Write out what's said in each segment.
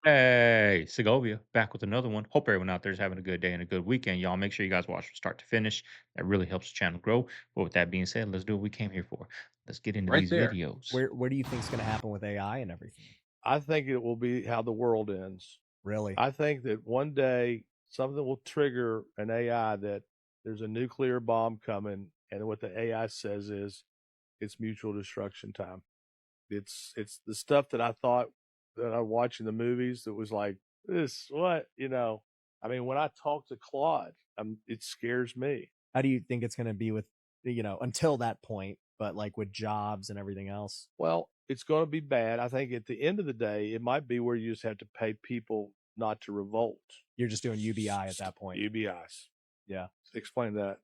Hey, Segovia, back with another one. Hope everyone out there is having a good day and a good weekend, y'all. Make sure you guys watch from start to finish. That really helps the channel grow. But with that being said, let's do what we came here for. Let's get into Right these there. videos. Where do you think is going to happen with AI and everything? I think it will be how the world ends. Really? I think that one day something will trigger an AI that there's a nuclear bomb coming, and what the AI says is it's mutual destruction time. It's the stuff that I thought that I watched in the movies that was like this what I mean, when I talk to Claude, it scares me. How do you think it's going to be with until that point, but like with jobs and everything else? Well, it's going to be bad. I think at the end of the day, it might be where you just have to pay people not to revolt. You're just doing UBI at that point. UBIs. Yeah. Explain that,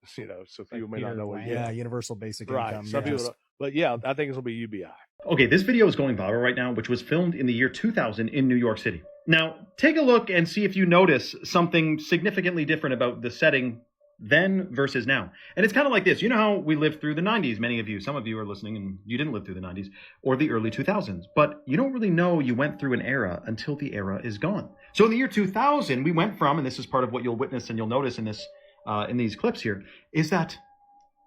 so people may not know what. Yeah, universal basic Right. income. Some people don't, but yeah, I think it's gonna be UBI. Okay, this video is going viral right now, which was filmed in the year 2000 in New York City. Now, take a look and see if you notice something significantly different about the setting then versus now. And it's kind of like this. You know how we lived through the 90s? Many of you, some of you are listening and you didn't live through the 90s or the early 2000s, but you don't really know you went through an era until the era is gone. So in the year 2000, we went from, and this is part of what you'll witness and you'll notice in this in these clips here, is that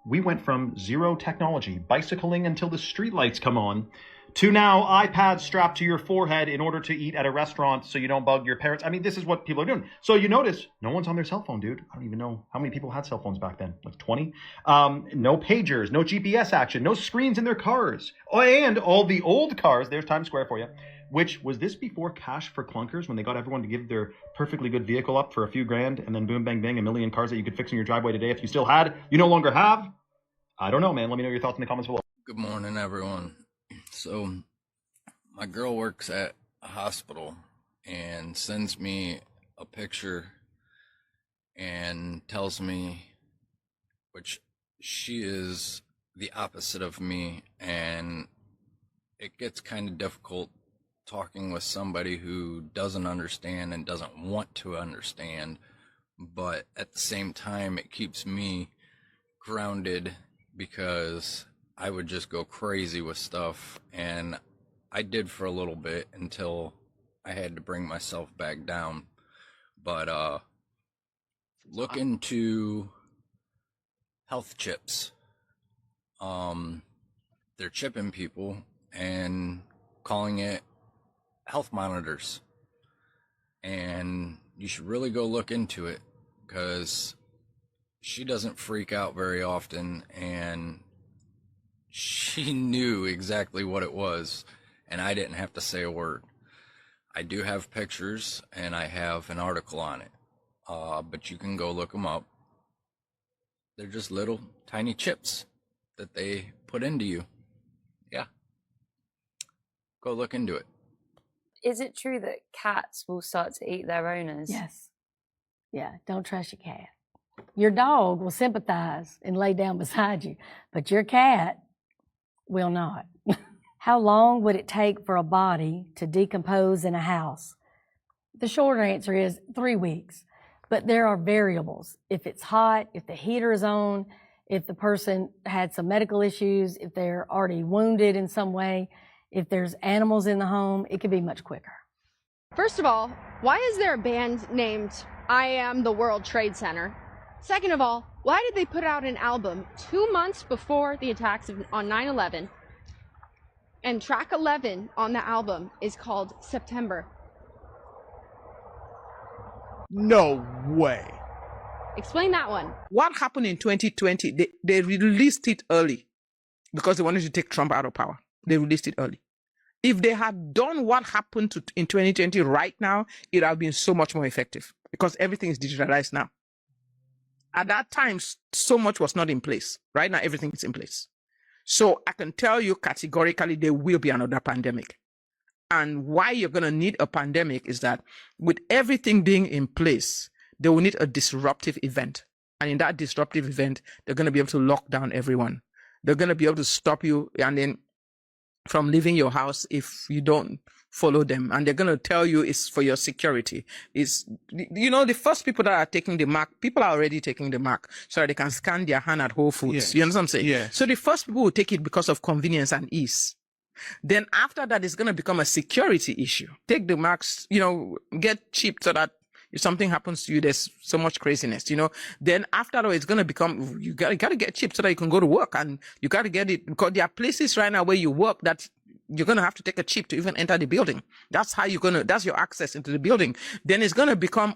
we went from zero technology, bicycling until the streetlights come on, to now iPads strapped to your forehead in order to eat at a restaurant so you don't bug your parents. I mean, this is what people are doing. So you notice no one's on their cell phone, dude. I don't even know how many people had cell phones back then, like 20. No pagers, no GPS action, no screens in their cars. Oh, and all the old cars, there's Times Square for you, which was this before cash for clunkers when they got everyone to give their perfectly good vehicle up for a few grand and then boom, bang, bang, a million cars that you could fix in your driveway today if you still had, you no longer have? I don't know, man. Let me know your thoughts in the comments below. Good morning, everyone. So, my girl works at a hospital and sends me a picture and tells me, which she is the opposite of me, and it gets kind of difficult talking with somebody who doesn't understand and doesn't want to understand, but at the same time, it keeps me grounded because I would just go crazy with stuff, and I did for a little bit until I had to bring myself back down. But look into health chips. They're chipping people and calling it health monitors, and you should really go look into it because she doesn't freak out very often, and she knew exactly what it was, and I didn't have to say a word. I do have pictures, and I have an article on it, but you can go look them up. They're just little tiny chips that they put into you. Yeah. Go look into it. Is it true that cats will start to eat their owners? Yes. Yeah, don't trust your cat. Your dog will sympathize and lay down beside you, but your cat will not. How long would it take for a body to decompose in a house? The short answer is 3 weeks, but there are variables. If it's hot, if the heater is on, if the person had some medical issues, if they're already wounded in some way, if there's animals in the home, it could be much quicker. First of all, why is there a band named I Am the World Trade Center? Second of all, why did they put out an album 2 months before the attacks on 9/11? And track 11 on the album is called September. No way. Explain that one. What happened in 2020? They released it early because they wanted to take Trump out of power. They released it early. If they had done what happened in 2020 right now, it would have been so much more effective because everything is digitalized now. At that time, so much was not in place. Right now, everything is in place. So I can tell you categorically, there will be another pandemic. And why you're going to need a pandemic is that with everything being in place, they will need a disruptive event. And in that disruptive event, they're going to be able to lock down everyone. They're going to be able to stop you and then from leaving your house if you don't follow them. And they're going to tell you it's for your security. It's, the first people that are taking the mark, people are already taking the mark so that they can scan their hand at Whole Foods. Yes. You understand what I'm saying? Yes. So the first people will take it because of convenience and ease. Then after that, it's going to become a security issue. Take the marks, get cheap so that if something happens to you, there's so much craziness, Then after that, it's going to become, you got to get cheap so that you can go to work, and you got to get it, because there are places right now where you work that you're going to have to take a chip to even enter the building. That's how that's your access into the building. Then it's going to become,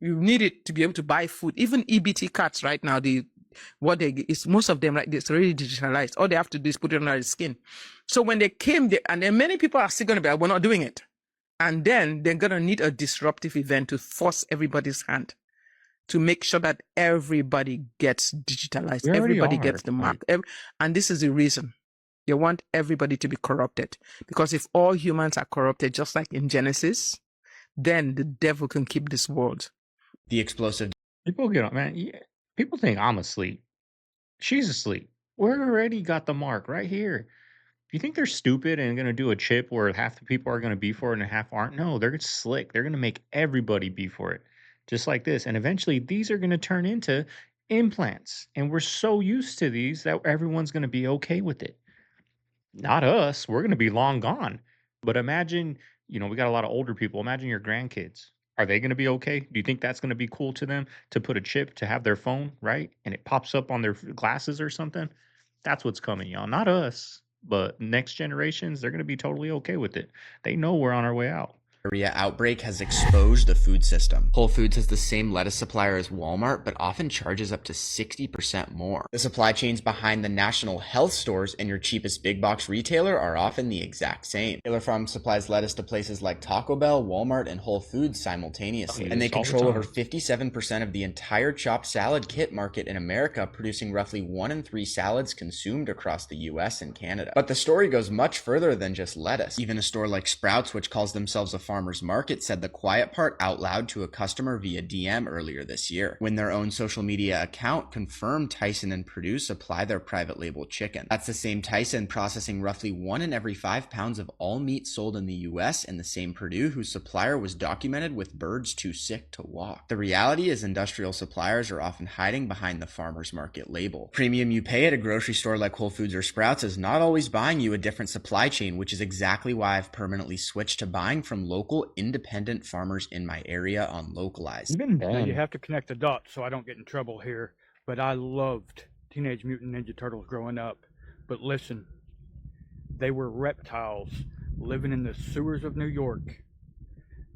you need it to be able to buy food. Even EBT cards right now, most of them, like, it's already digitalized. All they have to do is put it under the skin. So when they came there, and then many people are still going to be like, we're not doing it. And then they're going to need a disruptive event to force everybody's hand to make sure that everybody gets digitalized. Everybody gets the mark. And this is the reason. They want everybody to be corrupted. Because if all humans are corrupted, just like in Genesis, then the devil can keep this world. The explosive. People get on, man. Yeah, people think I'm asleep. She's asleep. We already got the mark right here. Do you think they're stupid and going to do a chip where half the people are going to be for it and half aren't? No, they're slick. They're going to make everybody be for it, just like this. And eventually, these are going to turn into implants. And we're so used to these that everyone's going to be okay with it. Not us. We're going to be long gone. But imagine, we got a lot of older people. Imagine your grandkids. Are they going to be okay? Do you think that's going to be cool to them to put a chip to have their phone, right? And it pops up on their glasses or something? That's what's coming, y'all. Not us. But next generations, they're going to be totally okay with it. They know we're on our way out. Diarrhea outbreak has exposed the food system. Whole Foods has the same lettuce supplier as Walmart, but often charges up to 60% more. The supply chains behind the national health stores and your cheapest big box retailer are often the exact same. Taylor Farm supplies lettuce to places like Taco Bell, Walmart, and Whole Foods simultaneously. And they control over 57% of the entire chopped salad kit market in America, producing roughly 1 in 3 salads consumed across the US and Canada. But the story goes much further than just lettuce. Even a store like Sprouts, which calls themselves a farmer's market, said the quiet part out loud to a customer via DM earlier this year, when their own social media account confirmed Tyson and Purdue supply their private label chicken. That's the same Tyson processing roughly 1 in every 5 pounds of all meat sold in the US, and the same Purdue whose supplier was documented with birds too sick to walk. The reality is industrial suppliers are often hiding behind the farmer's market label. Premium you pay at a grocery store like Whole Foods or Sprouts is not always buying you a different supply chain, which is exactly why I've permanently switched to buying from local independent farmers in my area on Localized. Now you have to connect the dots so I don't get in trouble here, but I loved Teenage Mutant Ninja Turtles growing up. But listen, they were reptiles living in the sewers of New York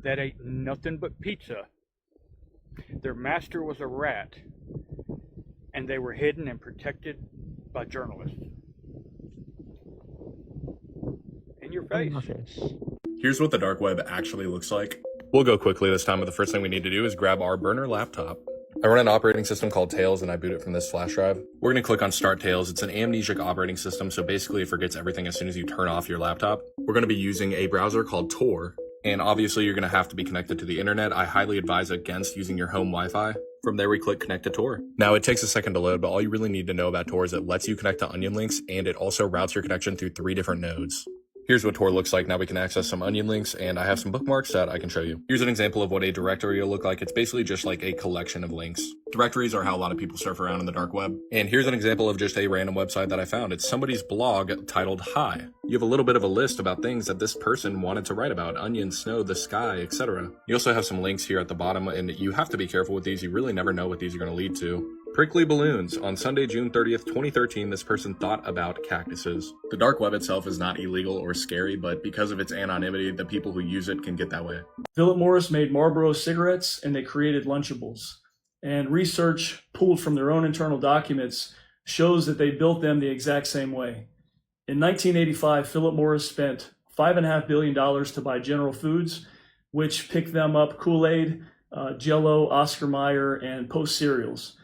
that ate nothing but pizza. Their master was a rat, and they were hidden and protected by journalists. In your face. Here's what the dark web actually looks like. We'll go quickly this time, but the first thing we need to do is grab our burner laptop. I run an operating system called Tails, and I boot it from this flash drive. We're going to click on Start Tails. It's an amnesic operating system, so basically it forgets everything as soon as you turn off your laptop. We're going to be using a browser called Tor, and obviously you're going to have to be connected to the internet. I highly advise against using your home Wi-Fi. From there, we click Connect to Tor. Now, it takes a second to load, but all you really need to know about Tor is it lets you connect to onion links, and it also routes your connection through 3 different nodes. Here's what Tor looks like. Now we can access some onion links, and I have some bookmarks that I can show you. Here's an example of what a directory will look like. It's basically just like a collection of links. Directories are how a lot of people surf around in the dark web. And here's an example of just a random website that I found. It's somebody's blog titled Hi. You have a little bit of a list about things that this person wanted to write about: onions, snow, the sky, etc. You also have some links here at the bottom, and you have to be careful with these. You really never know what these are going to lead to. Prickly balloons. On Sunday, June 30th, 2013, this person thought about cactuses. The dark web itself is not illegal or scary, but because of its anonymity, the people who use it can get that way. Philip Morris made Marlboro cigarettes, and they created Lunchables. And research pulled from their own internal documents shows that they built them the exact same way. In 1985, Philip Morris spent $5.5 billion to buy General Foods, which picked them up Kool-Aid, Jell-O, Oscar Mayer, and Post cereals.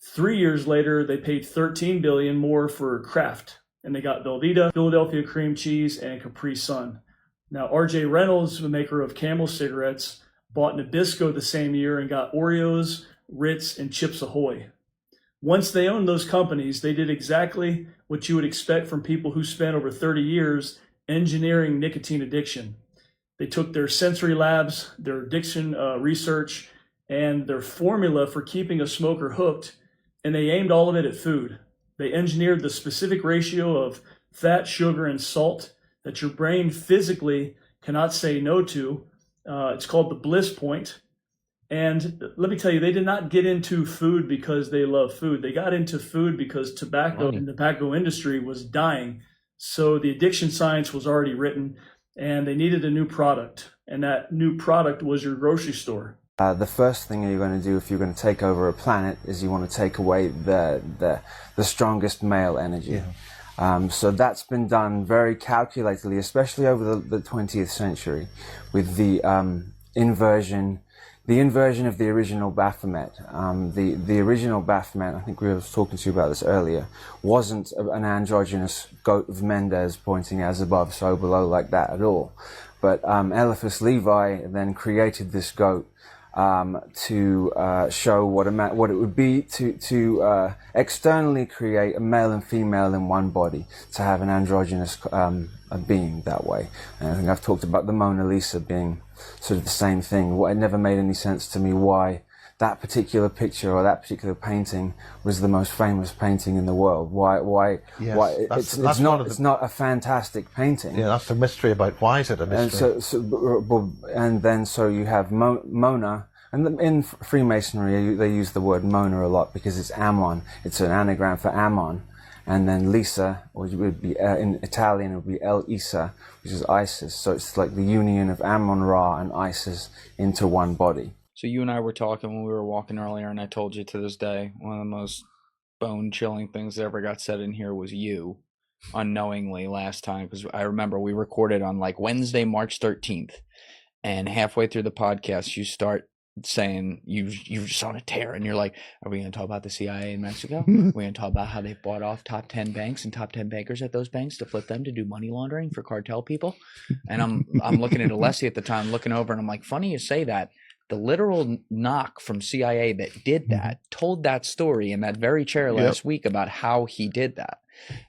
3 years later, they paid $13 billion more for Kraft, and they got Velveeta, Philadelphia cream cheese, and Capri Sun. Now, R.J. Reynolds, the maker of Camel cigarettes, bought Nabisco the same year and got Oreos, Ritz, and Chips Ahoy. Once they owned those companies, they did exactly what you would expect from people who spent over 30 years engineering nicotine addiction. They took their sensory labs, their addiction research, and their formula for keeping a smoker hooked, and they aimed all of it at food. They engineered the specific ratio of fat, sugar, and salt that your brain physically cannot say no to. It's called the bliss point. And let me tell you, they did not get into food because they love food. They got into food because tobacco and the tobacco industry was dying. So the addiction science was already written, and they needed a new product. And that new product was your grocery store. The first thing you're going to do if you're going to take over a planet is you want to take away the strongest male energy. Yeah. So that's been done very calculatedly, especially over the 20th century, with the inversion of the original Baphomet. The original Baphomet, I think we were talking to you about this earlier, wasn't an androgynous goat of Mendes pointing as above, so below like that at all. But Eliphas Levi then created this goat to show what it would be to externally create a male and female in one body, to have an androgynous being that way. And I think I've talked about the Mona Lisa being sort of the same thing. It never made any sense to me why that particular picture or that particular painting was the most famous painting in the world. Why? Yes, why? that's It's not a fantastic painting. Yeah, that's the mystery about why is it a mystery. And then you have Mona, and in Freemasonry they use the word Mona a lot because it's Ammon. It's an anagram for Ammon. And then Lisa, or it would be in Italian, it would be El Isa, which is Isis. So it's like the union of Ammon-Ra and Isis into one body. So you and I were talking when we were walking earlier, and I told you to this day, one of the most bone-chilling things that ever got said in here was you, unknowingly last time, because I remember we recorded on like Wednesday, March 13th, and halfway through the podcast, you start saying you're just on a tear, and you're like, are we going to talk about the CIA in Mexico? We're going to talk about how they bought off top 10 banks and top 10 bankers at those banks to flip them to do money laundering for cartel people. And I'm looking at Alessi at the time, looking over, and I'm like, funny you say that. The literal knock from CIA that did that told that story in that very chair last week about how he did that.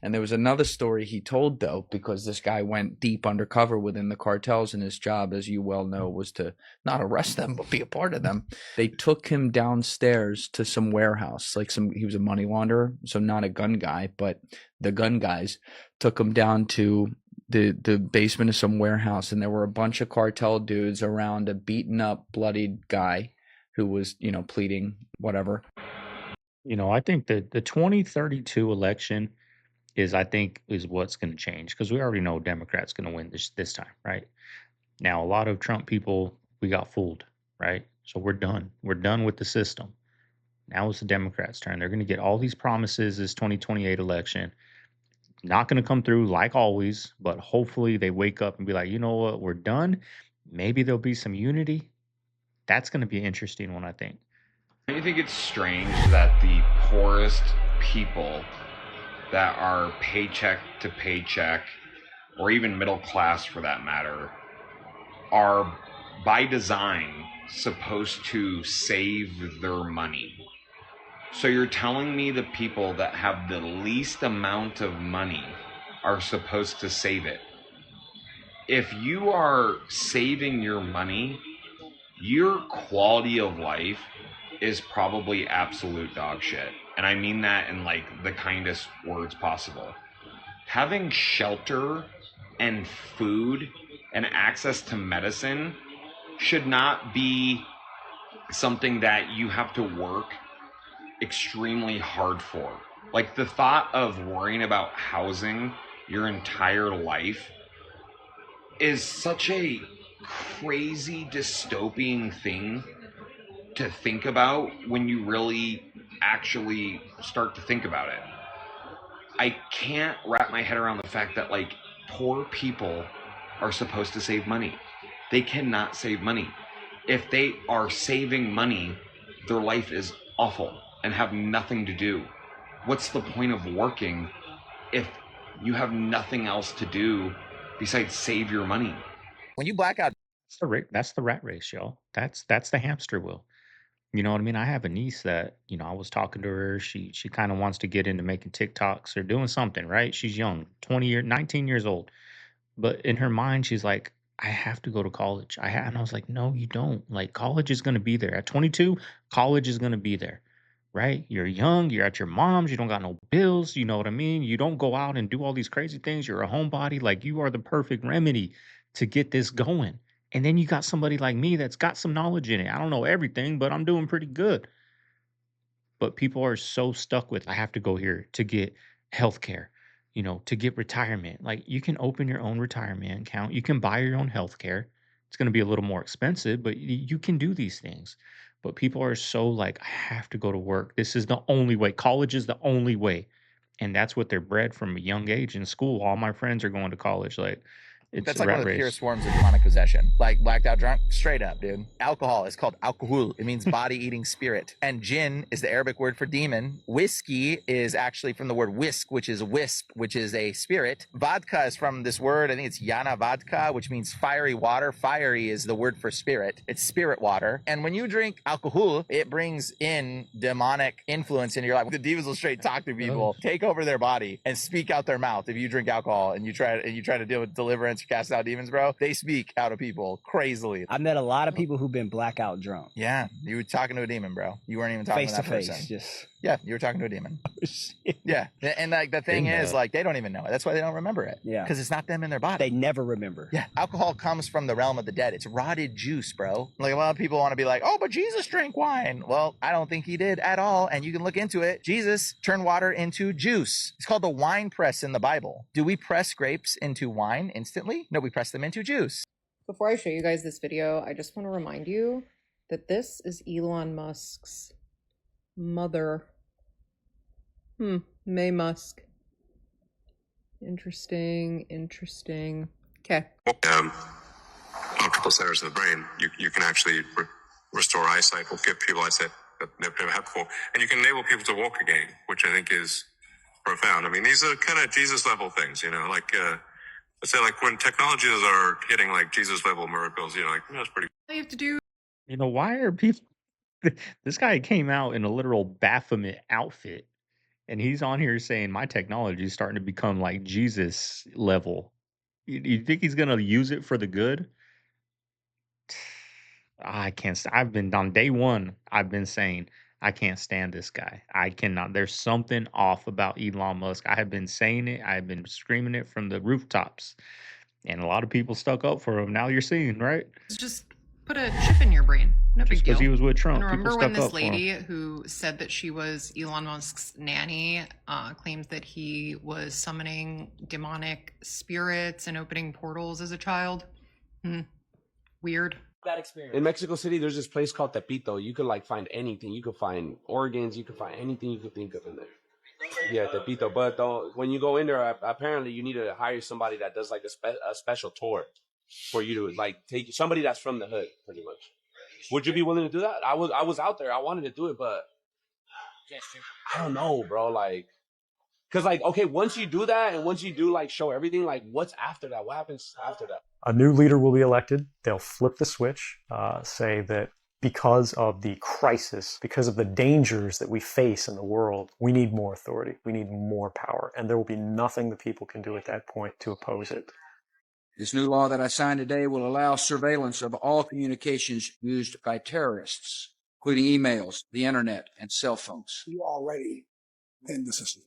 And there was another story he told, though, because this guy went deep undercover within the cartels, and his job, as you well know, was to not arrest them, but be a part of them. They took him downstairs to some warehouse, he was a money launderer, so not a gun guy, but the gun guys took him down to the basement of some warehouse, and there were a bunch of cartel dudes around a beaten up, bloodied guy who was, pleading whatever. I think that the 2032 election is what's going to change, because we already know Democrats going to win this time, right? Now, a lot of Trump people, we got fooled, right? So we're done. We're done with the system. Now it's the Democrats' turn. They're going to get all these promises this 2028 election. Not going to come through like always, but hopefully they wake up and be like, you know what, we're done. Maybe there'll be some unity. That's going to be an interesting one, I think. Don't you think it's strange that the poorest people that are paycheck to paycheck, or even middle class for that matter, are by design supposed to save their money? So you're telling me the people that have the least amount of money are supposed to save it? If you are saving your money, your quality of life is probably absolute dog shit. And I mean that in like the kindest words possible. Having shelter and food and access to medicine should not be something that you have to work extremely hard for. Like, the thought of worrying about housing your entire life is such a crazy dystopian thing to think about when you really actually start to think about it. I can't wrap my head around the fact that like poor people are supposed to save money. They cannot save money. If they are saving money, their life is awful and have nothing to do. What's the point of working if you have nothing else to do besides save your money? When you black out, that's the rat race, y'all. That's the hamster wheel. You know what I mean? I have a niece that, I was talking to her. She kind of wants to get into making TikToks or doing something, right? She's young, 19 years old. But in her mind, she's like, I have to go to college. And I was like, no, you don't. Like, college is going to be there. At 22, college is going to be there, right? You're young, you're at your mom's, you don't got no bills, you know what I mean? You don't go out and do all these crazy things. You're a homebody. Like, you are the perfect remedy to get this going. And then you got somebody like me that's got some knowledge in it. I don't know everything, but I'm doing pretty good. But people are so stuck with, I have to go here to get healthcare, you know, to get retirement. Like, you can open your own retirement account. You can buy your own healthcare. It's going to be a little more expensive, but you can do these things. But people are so like, I have to go to work. This is the only way. College is the only way. And that's what they're bred from a young age in school. All my friends are going to college. Like, it's That's a like one rat of the race. purest forms of demonic possession. Like blacked out drunk, straight up, dude. Alcohol is called alcohol. It means body-eating spirit. And jinn is the Arabic word for demon. Whiskey is actually from the word whisk, which is wisp, which is a spirit. Vodka is from this word, I think it's yana vodka, which means fiery water. Fiery is the word for spirit. It's spirit water. And when you drink alcohol, it brings in demonic influence into your life. The demons will straight talk to people, take over their body, and speak out their mouth. If you drink alcohol and you try to deal with deliverance, cast out demons, bro, they speak out of people crazily. I've met a lot of people who've been blackout drunk. Yeah, you were talking to a demon, bro. You weren't even talking Face to to that face, person. just Yeah, you were talking to a demon. Yeah, and like the thing is, like, they don't even know it. That's why they don't remember it. Yeah. Because it's not them in their body. They never remember. Yeah, alcohol comes from the realm of the dead. It's rotted juice, bro. Like, a lot of people want to be like, oh, but Jesus drank wine. Well, I don't think he did at all. And you can look into it. Jesus turned water into juice. It's called the wine press in the Bible. Do we press grapes into wine instantly? No, we press them into juice. Before I show you guys this video, I just want to remind you that this is Elon Musk's mother. May Musk. Interesting. Okay. Multiple centers of the brain, you can actually restore eyesight. We'll give people eyesight that they've never had before. And you can enable people to walk again, which I think is profound. I mean, these are kind of Jesus level things, you know, like, let's say, like, when technologies are hitting like Jesus level miracles, you know, like, that's pretty. All you have to do. You know, why are people. This guy came out in a literal Baphomet outfit, and he's on here saying my technology is starting to become like Jesus level. You think he's going to use it for the good? I can't. I've been on day one. I've been saying I can't stand this guy. I cannot. There's something off about Elon Musk. I have been saying it. I have been screaming it from the rooftops, and a lot of people stuck up for him. Now you're seeing, right? Just put a chip in your brain. No big Just deal. because he was with Trump, And people remember when stuck this up for him. lady who said that she was Elon Musk's nanny claimed that he was summoning demonic spirits and opening portals as a child? Weird. Bad experience. In Mexico City, there's this place called Tepito. You could like find anything. You could find organs. You could find anything you could think of in there. Yeah, Tepito. But when you go in there, apparently you need to hire somebody that does like a special tour for you to like take somebody that's from the hood, pretty much. Would you be willing to do that? I was out there. I wanted to do it, but I don't know, bro. Like, cause like, okay, once you do that and once you do like show everything, like what's after that? What happens after that? A new leader will be elected. They'll flip the switch, say that because of the crisis, because of the dangers that we face in the world, we need more authority. We need more power. And there will be nothing the people can do at that point to oppose it. This new law that I signed today will allow surveillance of all communications used by terrorists, including emails, the internet, and cell phones. You already in the system.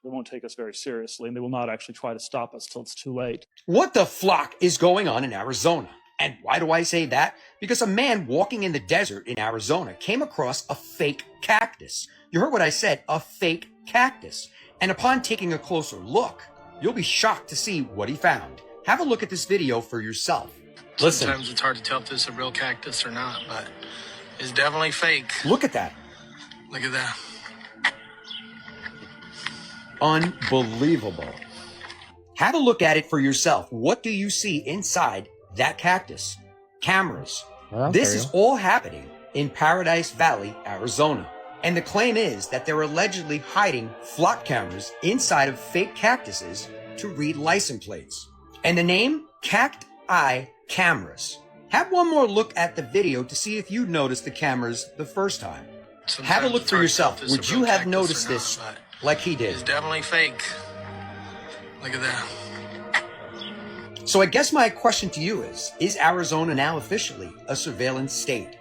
They won't take us very seriously, and they will not actually try to stop us till it's too late. What the flock is going on in Arizona? And why do I say that? Because a man walking in the desert in Arizona came across a fake cactus. You heard what I said, a fake cactus. And upon taking a closer look, you'll be shocked to see what he found. Have a look at this video for yourself. Listen. Sometimes it's hard to tell if this is a real cactus or not, but it's definitely fake. Look at that. Look at that. Unbelievable. Have a look at it for yourself. What do you see inside that cactus? Cameras. This is all happening in Paradise Valley, Arizona. And the claim is that they're allegedly hiding flock cameras inside of fake cactuses to read license plates. And the name? Cacti Cameras. Have one more look at the video to see if you noticed the cameras the first time. Sometimes Have a look it's for hard to yourself. tell if this Would is a you real have cactus noticed or not, this but like he did? It's definitely fake. Look at that. So I guess my question to you is Arizona now officially a surveillance state?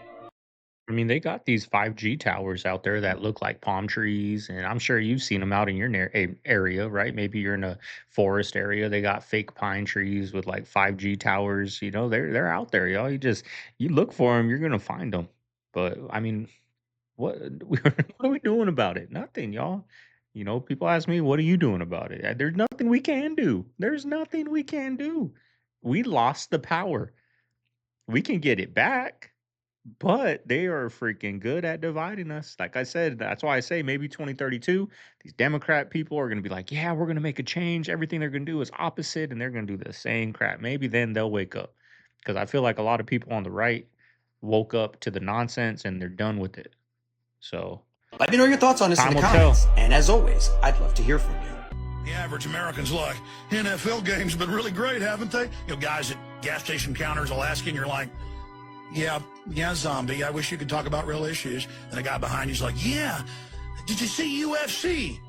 I mean, they got these 5G towers out there that look like palm trees, and I'm sure you've seen them out in your area, right? Maybe you're in a forest area. They got fake pine trees with like 5G towers. You know, they're out there, y'all. You look for them, you're gonna find them. But I mean, what what are we doing about it? Nothing, y'all. You know, people ask me, "What are you doing about it?" There's nothing we can do. There's nothing we can do. We lost the power. We can get it back, but they are freaking good at dividing us. Like I said, that's why I say maybe 2032, these Democrat people are going to be like, yeah, we're going to make a change. Everything they're going to do is opposite, and they're going to do the same crap. Maybe then they'll wake up. Because I feel like a lot of people on the right woke up to the nonsense and they're done with it. So Let me know your thoughts on this in time the will comments. tell. And as always, I'd love to hear from you. The average American's like, NFL games been really great, haven't they? You know, guys at gas station counters will ask you, and you're like, yeah, zombie, I wish you could talk about real issues. And the guy behind you's like, yeah, did you see UFC?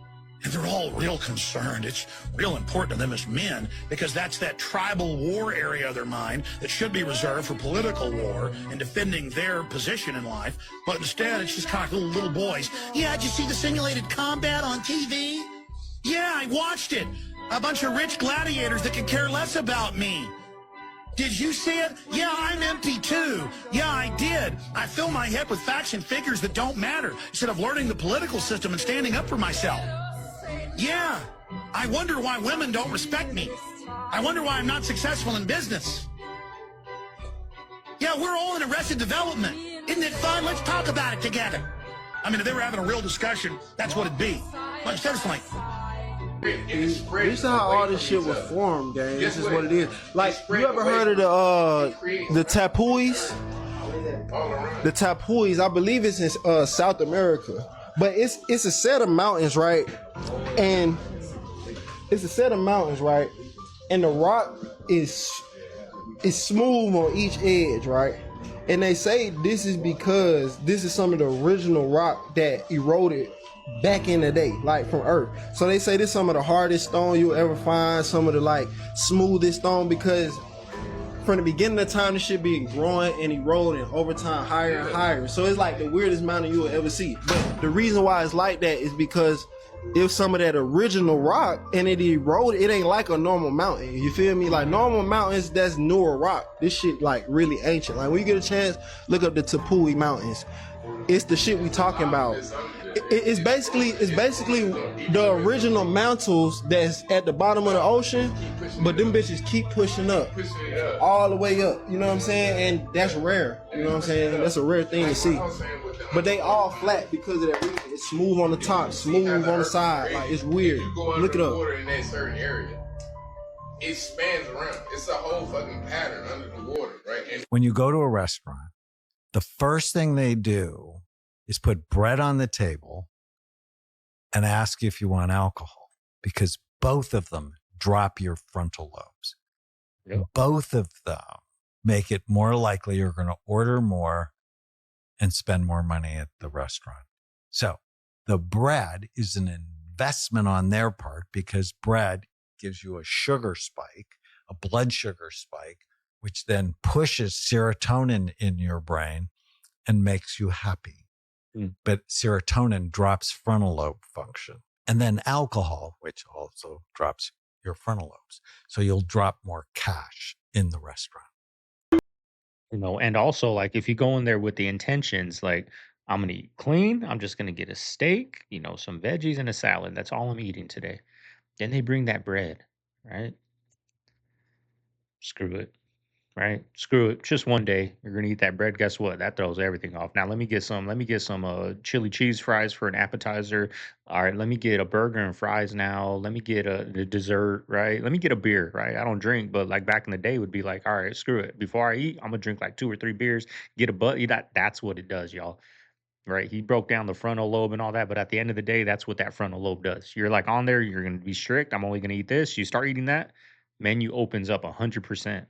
And they're all real concerned. It's real important to them as men because that's that tribal war area of their mind that should be reserved for political war and defending their position in life. But instead, it's just kind of little boys. Yeah, did you see the simulated combat on TV? Yeah, I watched it. A bunch of rich gladiators that could care less about me. Did you see it? Yeah, I'm empty too. Yeah, I did. I fill my head with facts and figures that don't matter instead of learning the political system and standing up for myself. Yeah, I wonder why women don't respect me. I wonder why I'm not successful in business. Yeah, we're all in Arrested Development. Isn't it fun? Let's talk about it together. I mean, if they were having a real discussion, that's what it'd be. But instead it's like, this is how all this shit was formed, gang. This is what it is. Like, you ever heard of the Tapuis? The Tapuis, I believe it's in South America. But it's a set of mountains, right? And it's a set of mountains, right? And the rock is smooth on each edge, right? And they say this is because this is some of the original rock that eroded back in the day, like from Earth. So they say this is some of the hardest stone you'll ever find, some of the like smoothest stone, because from the beginning of time, this shit be growing and eroding over time, higher and higher. So it's like the weirdest mountain you will ever see. But the reason why it's like that is because if some of that original rock and it eroded, it ain't like a normal mountain. You feel me? Like normal mountains, that's newer rock. This shit like really ancient. Like when you get a chance, look up the Tepui Mountains. It's the shit we talking about. It's basically the original mantles that's at the bottom of the ocean, but them bitches keep pushing up all the way up. You know what I'm saying? And that's rare. You know what I'm saying? That's a rare thing to see. But they all flat because of that reason. It's smooth on the top, smooth on the side. Like it's weird. Look it up. In that certain area, it spans around. It's a whole fucking pattern under the water, right? And when you go to a restaurant, the first thing they do is put bread on the table and ask if you want alcohol, because both of them drop your frontal lobes. Yep. Both of them make it more likely you're going to order more and spend more money at the restaurant. So the bread is an investment on their part because bread gives you a sugar spike, a blood sugar spike, which then pushes serotonin in your brain and makes you happy. But serotonin drops frontal lobe function. And then alcohol, which also drops your frontal lobes. So you'll drop more cash in the restaurant. You know, and also like if you go in there with the intentions, like I'm gonna eat clean, I'm just gonna get a steak, you know, some veggies and a salad. That's all I'm eating today. Then they bring that bread, right? Screw it. Right? Screw it. Just one day you're gonna eat that bread. Guess what? That throws everything off. Now let me get some chili cheese fries for an appetizer. All right, let me get a burger and fries now. Let me get the dessert, right? Let me get a beer, right? I don't drink, but like back in the day would be like, all right, screw it. Before I eat, I'm gonna drink like 2 or 3 beers, get a butt. That's what it does, y'all. Right? He broke down the frontal lobe and all that, but at the end of the day, that's what that frontal lobe does. You're like on there, you're gonna be strict. I'm only gonna eat this. You start eating that, menu opens up 100%.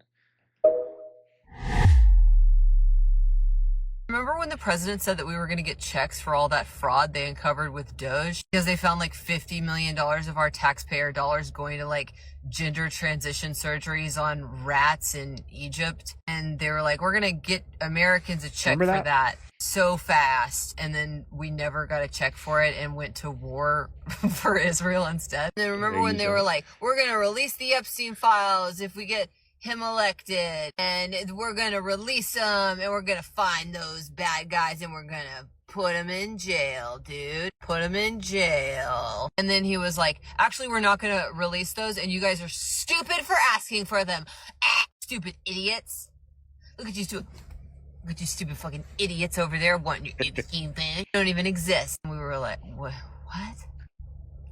Remember when the president said that we were going to get checks for all that fraud they uncovered with Doge? Because they found like $50 million of our taxpayer dollars going to like gender transition surgeries on rats in Egypt. And they were like, we're going to get Americans a check for that so fast. And then we never got a check for it and went to war for Israel instead. And then remember when they were like, we're going to release the Epstein files if we get him elected, and we're gonna release him, and we're gonna find those bad guys, and we're gonna put him in jail, dude. Put him in jail. And then he was like, actually, we're not gonna release those, and you guys are stupid for asking for them. Stupid idiots. Look at you stupid fucking idiots over there wanting your Epstein thing. You don't even exist. And we were like, what?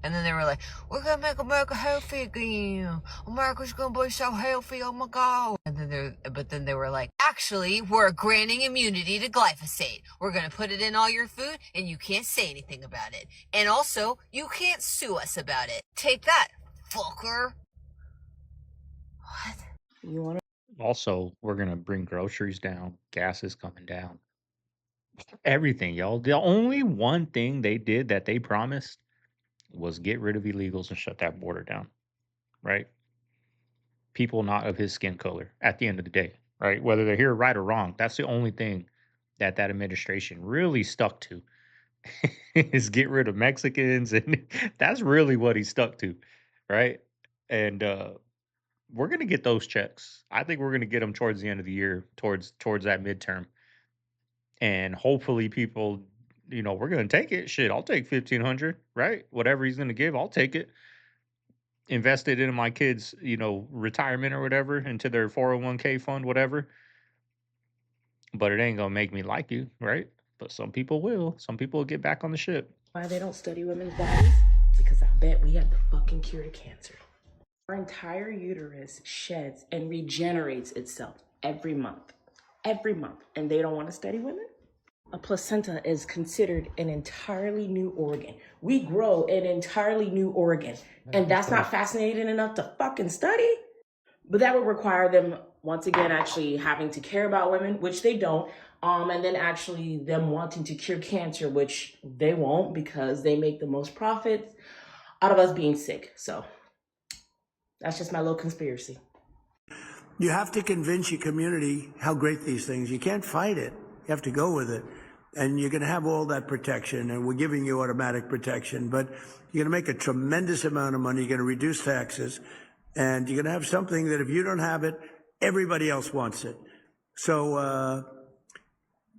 And then they were like, we're gonna make America healthy again. America's gonna be so healthy, oh my God. And then they were like, actually, we're granting immunity to glyphosate. We're gonna put it in all your food and you can't say anything about it. And also, you can't sue us about it. Take that, fucker. What? You want Also, we're gonna bring groceries down. Gas is coming down. Everything, y'all. The only one thing they did that they promised was get rid of illegals and shut that border down, right? People not of his skin color at the end of the day, right? Whether they're here right or wrong, that's the only thing that administration really stuck to is get rid of Mexicans. And that's really what he stuck to, right? And we're going to get those checks. I think we're going to get them towards the end of the year, towards that midterm. And hopefully people, we're going to take it. Shit, I'll take 1,500, right? Whatever he's going to give, I'll take it. Invest it into my kids, retirement or whatever, into their 401k fund, whatever. But it ain't going to make me like you, right? But some people will. Some people will get back on the ship. Why they don't study women's bodies? Because I bet we have the fucking cure to cancer. Our entire uterus sheds and regenerates itself every month. Every month. And they don't want to study women? A placenta is considered an entirely new organ. We grow an entirely new organ. And that's not fascinating enough to fucking study? But that would require them, once again, actually having to care about women, which they don't. And then actually them wanting to cure cancer, which they won't because they make the most profits out of us being sick. So that's just my little conspiracy. You have to convince your community how great these things. You can't fight it. You have to go with it. And you're going to have all that protection, and we're giving you automatic protection, but you're going to make a tremendous amount of money. You're going to reduce taxes, and you're going to have something that if you don't have it, everybody else wants it. So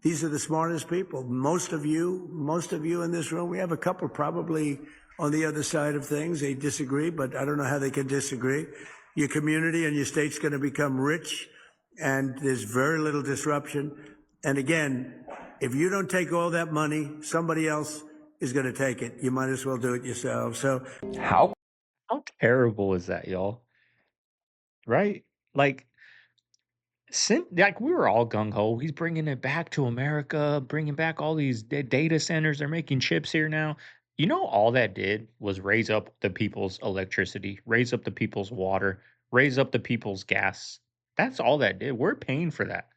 these are the smartest people. Most of you in this room, we have a couple probably on the other side of things. They disagree, but I don't know how they can disagree. Your community and your state's going to become rich, and there's very little disruption. And again, if you don't take all that money, somebody else is going to take it. You might as well do it yourself. So How terrible is that, y'all? Right? Like, we were all gung ho. He's bringing it back to America, bringing back all these data centers. They're making chips here now. All that did was raise up the people's electricity, raise up the people's water, raise up the people's gas. That's all that did. We're paying for that.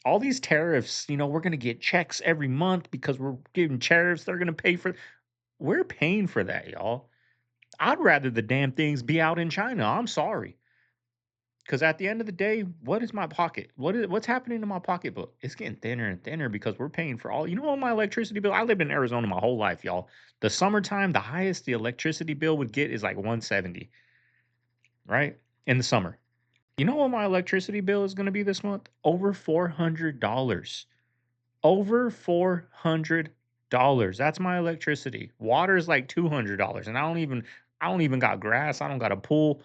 All these tariffs, we're going to get checks every month because we're giving tariffs. They're going to pay for. We're paying for that, y'all. I'd rather the damn things be out in China. I'm sorry. Because at the end of the day, what is my pocket? What's happening to my pocketbook? It's getting thinner and thinner because we're paying for all. My electricity bill? I lived in Arizona my whole life, y'all. The summertime, the highest the electricity bill would get is like $170, right? In the summer. You know what my electricity bill is going to be this month? Over $400. Over $400. That's my electricity. Water is like $200, and I don't even got grass. I don't got a pool.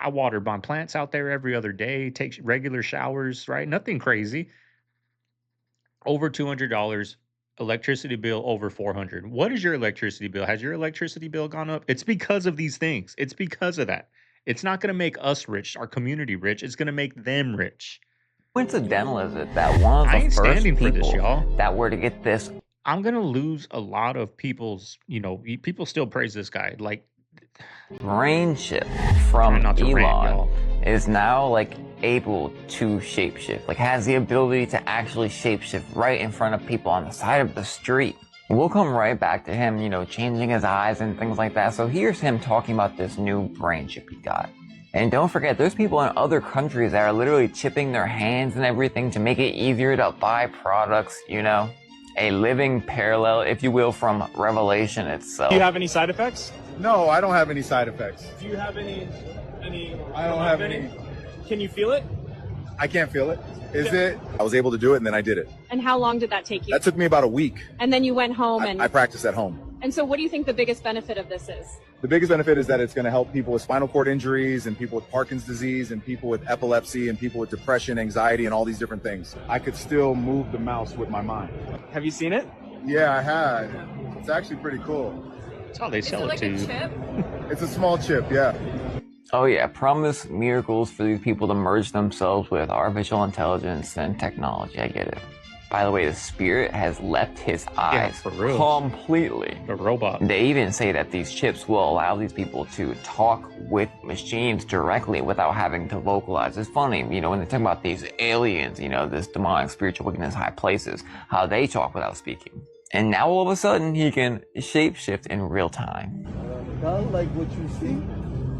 I water my plants out there every other day. Take regular showers, right? Nothing crazy. Over $200. Electricity bill over $400. What is your electricity bill? Has your electricity bill gone up? It's because of these things. It's because of that. It's not going to make us rich, our community rich. It's going to make them rich. Coincidental is it that one of the first people that were to get this? I'm going to lose a lot of people's, people still praise this guy. Like, brain chip from Elon is now like able to shapeshift, like has the ability to actually shapeshift right in front of people on the side of the street. We'll come right back to him, you know, changing his eyes and things like that. So here's him talking about this new brain chip he got. And don't forget, there's people in other countries that are literally chipping their hands and everything to make it easier to buy products, you know? A living parallel, if you will, from Revelation itself. Do you have any side effects? No, I don't have any side effects. Do you have any? I don't have any. Can you feel it? I can't feel it. Is it? I was able to do it, and then I did it. And how long did that take you? That took me about a week. And then you went home and... I practiced at home. And so what do you think the biggest benefit of this is? The biggest benefit is that it's going to help people with spinal cord injuries and people with Parkinson's disease and people with epilepsy and people with depression, anxiety, and all these different things. I could still move the mouse with my mind. Have you seen it? Yeah, I had. It's actually pretty cool. That's how they sell it to you. Chip? It's a small chip, yeah. Oh yeah, promise miracles for these people to merge themselves with artificial intelligence and technology. I get it. By the way, the spirit has left his eyes for real. Completely. The robot. They even say that these chips will allow these people to talk with machines directly without having to vocalize. It's funny, you know, when they talk about these aliens, you know, this demonic spiritual wickedness high places, how they talk without speaking. And now all of a sudden, he can shapeshift in real time. I like what you see.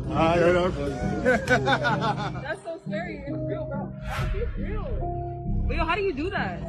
That's so scary. It's real, bro. It's real. Leo, how do you do that?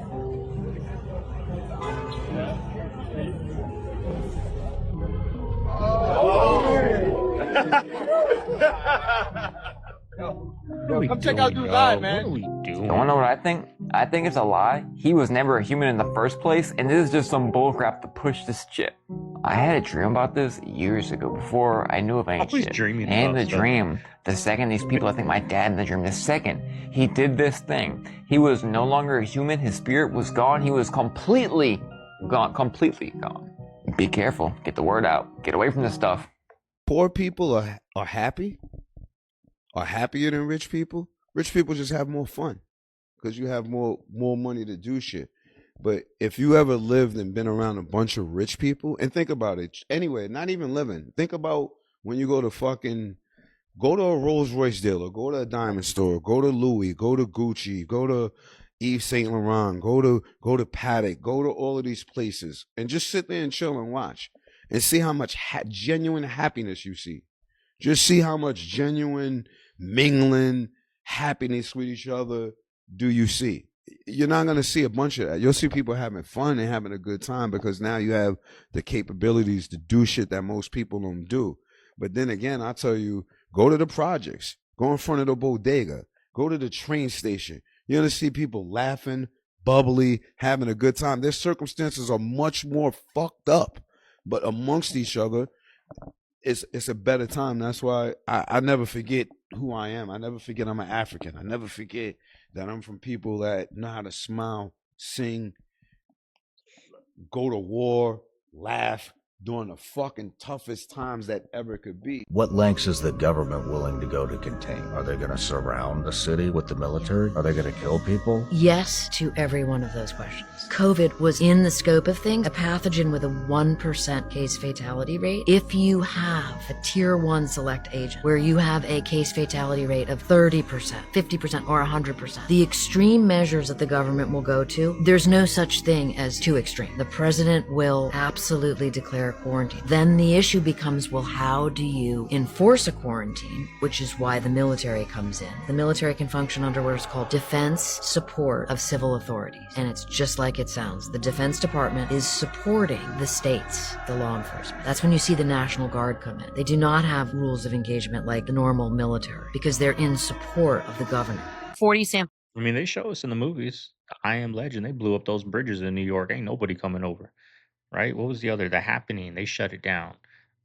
Come check out dude's eye, man. What are we doing? You wanna know what I think? I think it's a lie. He was never a human in the first place, and this is just some bullcrap to push this chip. I had a dream about this years ago, before I knew of any Always shit. dreaming And about the stuff. dream, the second these people, I think my dad in the dream, the second he did this thing, he was no longer a human, his spirit was gone, he was completely gone. Be careful, get the word out, get away from this stuff. Poor people are happy, are happier than rich people. Rich people just have more fun because you have more money to do shit. But if you ever lived and been around a bunch of rich people, and think about it, anyway, not even living, think about when you go to a Rolls Royce dealer, go to a diamond store, go to Louis, go to Gucci, go to Yves Saint Laurent, go to Patek, go to all of these places and just sit there and chill and watch and see how much genuine happiness you see. Just see how much genuine mingling, happiness with each other do you see. You're not going to see a bunch of that. You'll see people having fun and having a good time because now you have the capabilities to do shit that most people don't do. But then again, I tell you, go to the projects, go in front of the bodega, go to the train station. You're going to see people laughing, bubbly, having a good time. Their circumstances are much more fucked up, but amongst each other, it's a better time. That's why I never forget who I am. I never forget I'm an African. I never forget that I'm from people that know how to smile, sing, go to war, laugh during the fucking toughest times that ever could be. What lengths is the government willing to go to contain? Are they going to surround the city with the military? Are they going to kill people? Yes to every one of those questions. COVID was in the scope of things, a pathogen with a 1% case fatality rate. If you have a tier 1 select agent where you have a case fatality rate of 30%, 50%, or 100%, the extreme measures that the government will go to, there's no such thing as too extreme. The president will absolutely declare quarantine. Then the issue becomes, well, how do you enforce a quarantine, which is why the military comes in. The military can function under what is called defense support of civil authorities. And it's just like it sounds. The Defense Department is supporting the states, the law enforcement. That's when you see the National Guard come in. They do not have rules of engagement like the normal military because they're in support of the governor. 40 samples. I mean, they show us in the movies. I Am Legend. They blew up those bridges in New York. Ain't nobody coming over. Right? What was the other? The Happening. They shut it down.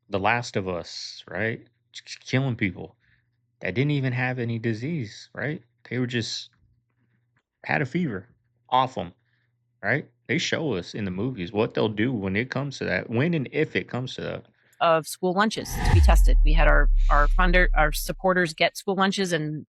The Last of Us. Right? Just killing people that didn't even have any disease. Right? They were just had a fever off them. Right? They show us in the movies what they'll do when it comes to that. When and if it comes to that. Of school lunches to be tested. We had our supporters get school lunches and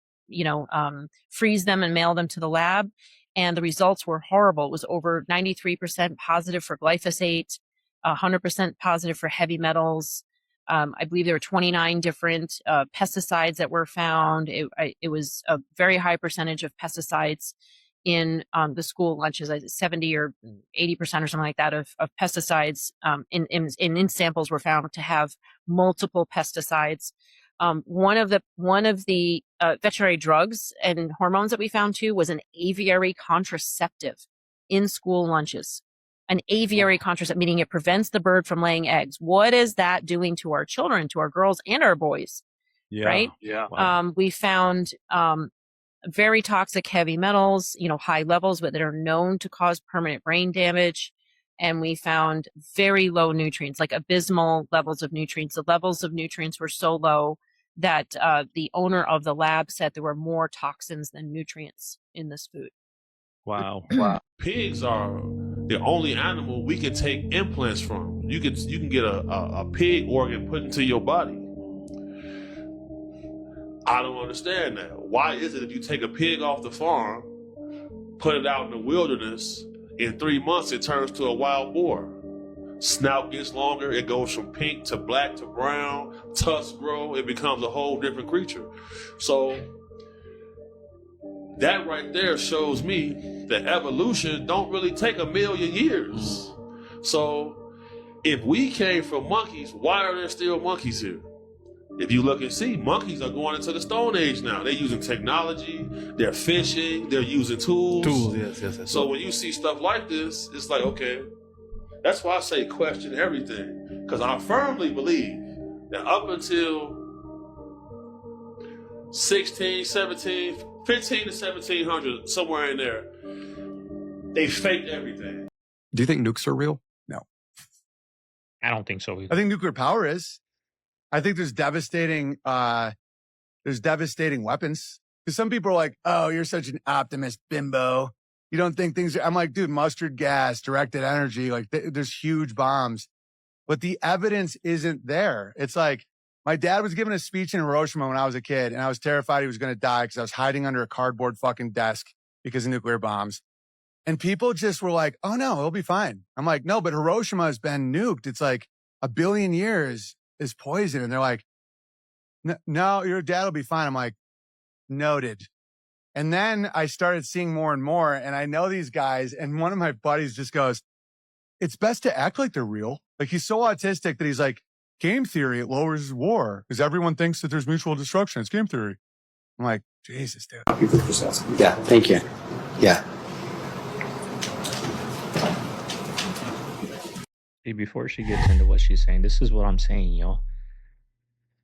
freeze them and mail them to the lab. And the results were horrible. It was over 93% positive for glyphosate, 100% positive for heavy metals. I believe there were 29 different pesticides that were found. It was a very high percentage of pesticides in the school lunches, 70 or 80% or something like that of pesticides in samples were found to have multiple pesticides. One of the veterinary drugs and hormones that we found too was an aviary contraceptive in school lunches. An aviary contraceptive, meaning it prevents the bird from laying eggs. What is that doing to our children, to our girls and our boys? Yeah. Right? Yeah. We found very toxic heavy metals, high levels, but that are known to cause permanent brain damage. And we found very low nutrients, like abysmal levels of nutrients. The levels of nutrients were so low that the owner of the lab said there were more toxins than nutrients in this food. Wow. Pigs are the only animal we can take implants from. You can get a pig organ put into your body. I don't understand that. Why is it if you take a pig off the farm, put it out in the wilderness, in 3 months it turns to a wild boar? Snout gets longer, it goes from pink to black to brown, tusks grow, it becomes a whole different creature. So that right there shows me that evolution don't really take a million years. So if we came from monkeys, why are there still monkeys here? If you look and see, monkeys are going into the Stone Age now. They're using technology, they're fishing, they're using tools. Yes. So when you see stuff like this, it's like, okay, that's why I say question everything. Because I firmly believe that up until 16, 17, 15 to 1700, somewhere in there, they faked everything. Do you think nukes are real? No. I don't think so either. I think nuclear power is. I think there's devastating weapons. Because some people are like, oh, you're such an optimist, bimbo. You don't think things are, I'm like, dude, mustard gas, directed energy, like there's huge bombs. But the evidence isn't there. It's like, my dad was giving a speech in Hiroshima when I was a kid, and I was terrified he was going to die because I was hiding under a cardboard fucking desk because of nuclear bombs. And people just were like, oh no, it'll be fine. I'm like, no, but Hiroshima has been nuked. It's like 1 billion years is poison. And they're like, no, your dad will be fine. I'm like, noted. And then I started seeing more and more, and I know these guys, and one of my buddies just goes, it's best to act like they're real. Like, he's so autistic that he's like, game theory, it lowers war because everyone thinks that there's mutual destruction. It's game theory. I'm like, Jesus, dude. Yeah, thank you. Yeah. Hey, before she gets into what she's saying, this is what I'm saying, y'all.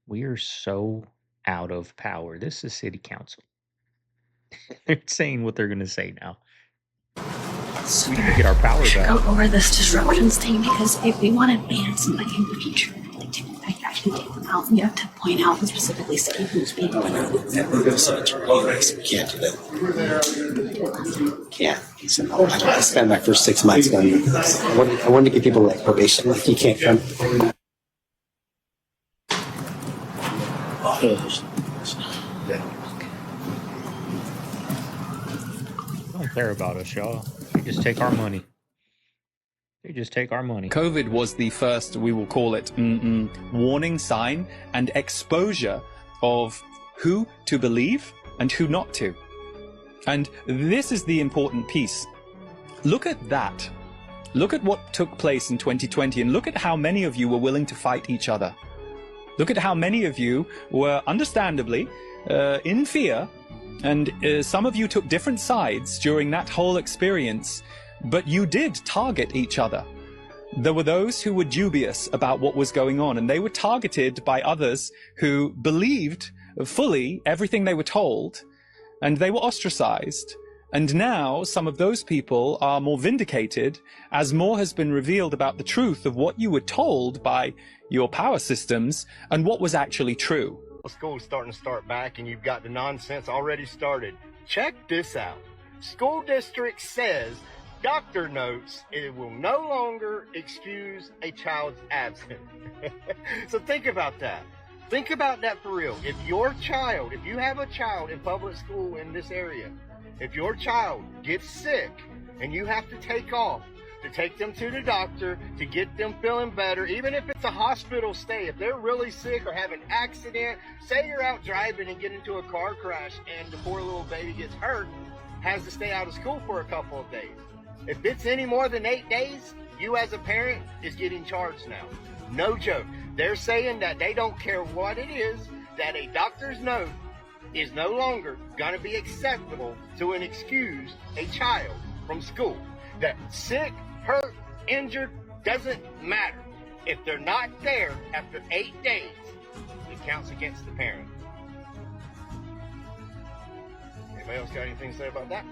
We are so out of power. This is city council. They're saying what they're going to say now. So we need to get our power back. Go over this disruptions thing, because if we want to ban somebody in the future, I can take them out. You have to point out and specifically say who's being We're going to send it to Congress. We can't do that. Can't. So I spent my first 6 months going, I wanted to give people like probation. Like, you can't come. They don't care about us, y'all. They just take our money. They just take our money. COVID was the first, we will call it, warning sign and exposure of who to believe and who not to. And this is the important piece. Look at that. Look at what took place in 2020, and look at how many of you were willing to fight each other. Look at how many of you were understandably in fear, and some of you took different sides during that whole experience, but you did target each other. There were those who were dubious about what was going on, and they were targeted by others who believed fully everything they were told, and they were ostracized. And now some of those people are more vindicated as more has been revealed about the truth of what you were told by your power systems and what was actually true. School's starting to start back, and you've got the nonsense already started. Check this out. School district says doctor notes it will no longer excuse a child's absence. So think about that. Think about that for real. If you have a child in public school in this area, if your child gets sick and you have to take off, to take them to the doctor, to get them feeling better, even if it's a hospital stay. If they're really sick or have an accident, say you're out driving and get into a car crash and the poor little baby gets hurt, has to stay out of school for a couple of days. If it's any more than 8 days, you as a parent is getting charged now. No joke. They're saying that they don't care what it is, that a doctor's note is no longer going to be acceptable to excuse a child from school. That sick, hurt, injured, doesn't matter. If they're not there after 8 days, it counts against the parent. Anybody else got anything to say about that?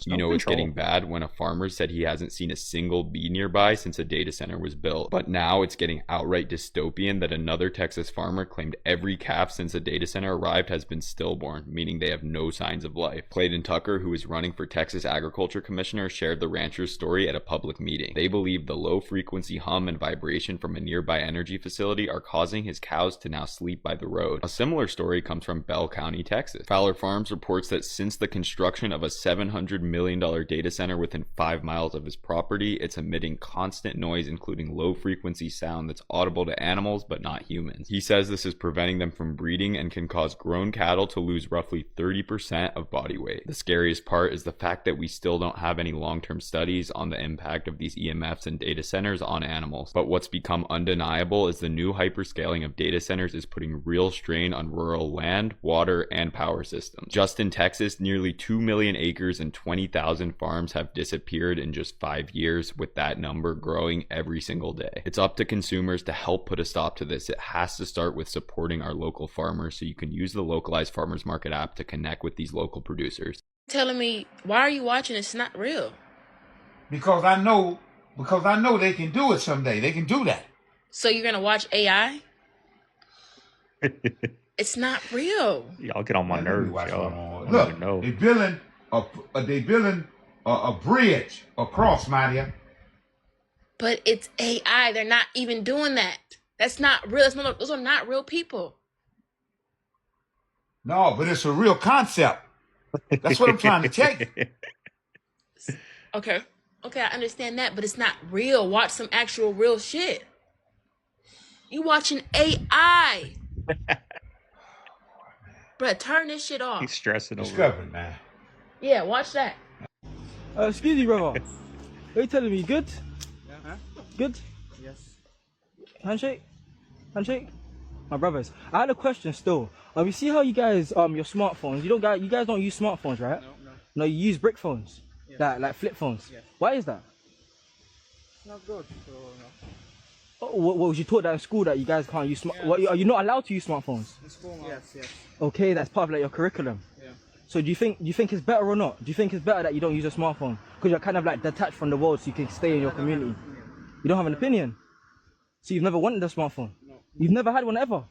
You know it's getting bad when a farmer said he hasn't seen a single bee nearby since a data center was built. But now it's getting outright dystopian that another Texas farmer claimed every calf since a data center arrived has been stillborn, meaning they have no signs of life. Clayton Tucker, who is running for Texas Agriculture Commissioner, shared the rancher's story at a public meeting. They believe the low frequency hum and vibration from a nearby energy facility are causing his cows to now sleep by the road. A similar story comes from Bell County, Texas. Fowler Farms reports that since the construction of a $700 million data center within 5 miles of his property, it's emitting constant noise, including low frequency sound that's audible to animals but not humans. He says this is preventing them from breeding and can cause grown cattle to lose roughly 30% of body weight. The scariest part is the fact that we still don't have any long-term studies on the impact of these EMFs and data centers on animals. But what's become undeniable is the new hyperscaling of data centers is putting real strain on rural land, water, and power systems. Just in Texas, nearly 2 million acres and 20,000 farms have disappeared in just 5 years, with that number growing every single day. It's up to consumers to help put a stop to this. It has to start with supporting our local farmers, so you can use the localized farmers market app to connect with these local producers. Telling me, why are you watching? It's not real. Because I know they can do it someday. They can do that. So you're gonna watch AI? It's not real. Y'all get on my nerves, y'all. Look, they building a bridge across, Maria. But it's AI. They're not even doing that. That's not real. Those are not real people. No, but it's a real concept. That's what I'm trying to tell you. Okay, I understand that, but it's not real. Watch some actual real shit. You watching AI. Bruh, turn this shit off. He's stressing over Discovery, man. Yeah, watch that. Excuse me, brother. Are you telling me good? Huh? Good? Yes. Handshake? Handshake? My brothers. I had a question still. You see how you guys your smartphones, you guys don't use smartphones, right? No, you use brick phones. Yeah. Like flip phones. Yeah. Why is that? It's not good. So, no. What was you taught that in school that you guys can't use are you not allowed to use smartphones? In school, yes. Okay, that's part of like your curriculum. Yeah. So do you think it's better or not? Do you think it's better that you don't use a smartphone because you're kind of like detached from the world, so you can stay in your community? You don't have an opinion. So you've never wanted a smartphone. No. You've never had one ever.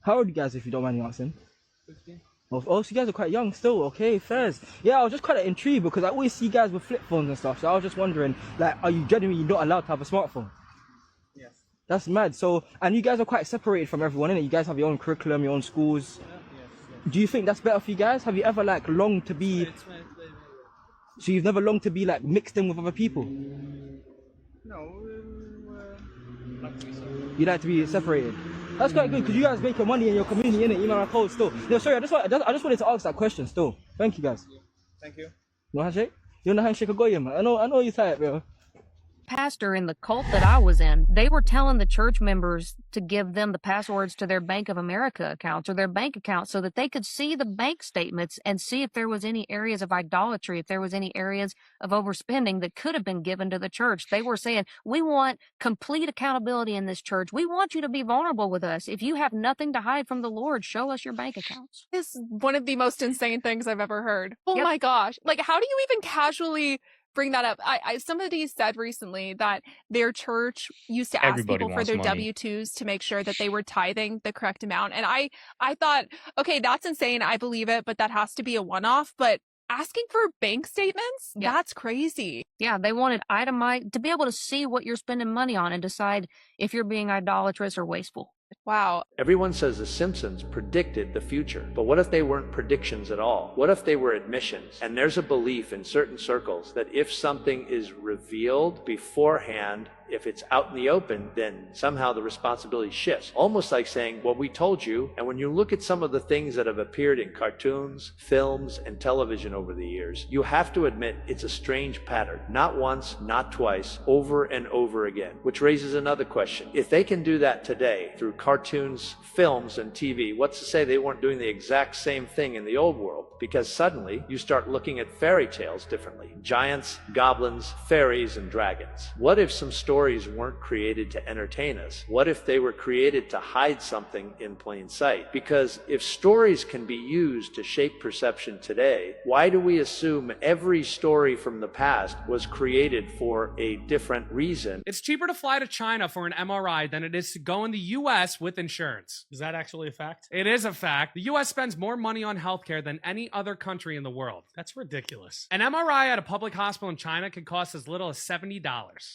How old are you guys, if you don't mind me asking? 15. Oh, so you guys are quite young still. Okay, fairs. Yeah, I was just quite intrigued because I always see guys with flip phones and stuff. So I was just wondering, like, are you genuinely not allowed to have a smartphone? Yes. That's mad. So, and you guys are quite separated from everyone, innit? You guys have your own curriculum, your own schools. Yes. Do you think that's better for you guys? Have you ever like longed to be? So you've never longed to be like mixed in with other people? No, not to be so. You like to be separated. That's quite good because you guys make your money in your community, innit? You know, like cold still. No, sorry, I just wanted to ask that question still. Thank you guys. Thank you. No handshake? You want a handshake or go, yeah, man? I know you tired, bro. Pastor in the cult that I was in, they were telling the church members to give them the passwords to their Bank of America accounts or their bank accounts so that they could see the bank statements and see if there was any areas of idolatry, if there was any areas of overspending that could have been given to the church. They were saying, we want complete accountability in this church. We want you to be vulnerable with us. If you have nothing to hide from the Lord, show us your bank accounts. It's one of the most insane things I've ever heard. Oh my gosh. Like, how do you even casually bring that up? Somebody said recently that their church used to ask people for their W-2s to make sure that they were tithing the correct amount. And I thought, okay, that's insane. I believe it, but that has to be a one-off. But asking for bank statements, that's crazy. Yeah, they wanted itemized to be able to see what you're spending money on and decide if you're being idolatrous or wasteful. Wow. Everyone says The Simpsons predicted the future, but what if they weren't predictions at all? What if they were admissions? And there's a belief in certain circles that if something is revealed beforehand, if it's out in the open, then somehow the responsibility shifts. Almost like saying, well, we told you. And when you look at some of the things that have appeared in cartoons, films, and television over the years, you have to admit it's a strange pattern. Not once, not twice, over and over again. Which raises another question. If they can do that today through cartoons, films, and TV, what's to say they weren't doing the exact same thing in the old world? Because suddenly you start looking at fairy tales differently. Giants, goblins, fairies, and dragons. What if some stories weren't created to entertain us? What if they were created to hide something in plain sight? Because if stories can be used to shape perception today, why do we assume every story from the past was created for a different reason? It's cheaper to fly to China for an MRI than it is to go in the U.S. with insurance. Is that actually a fact? It is a fact. The U.S. spends more money on healthcare than any other country in the world. That's ridiculous. An MRI at a public hospital in China can cost as little as $70.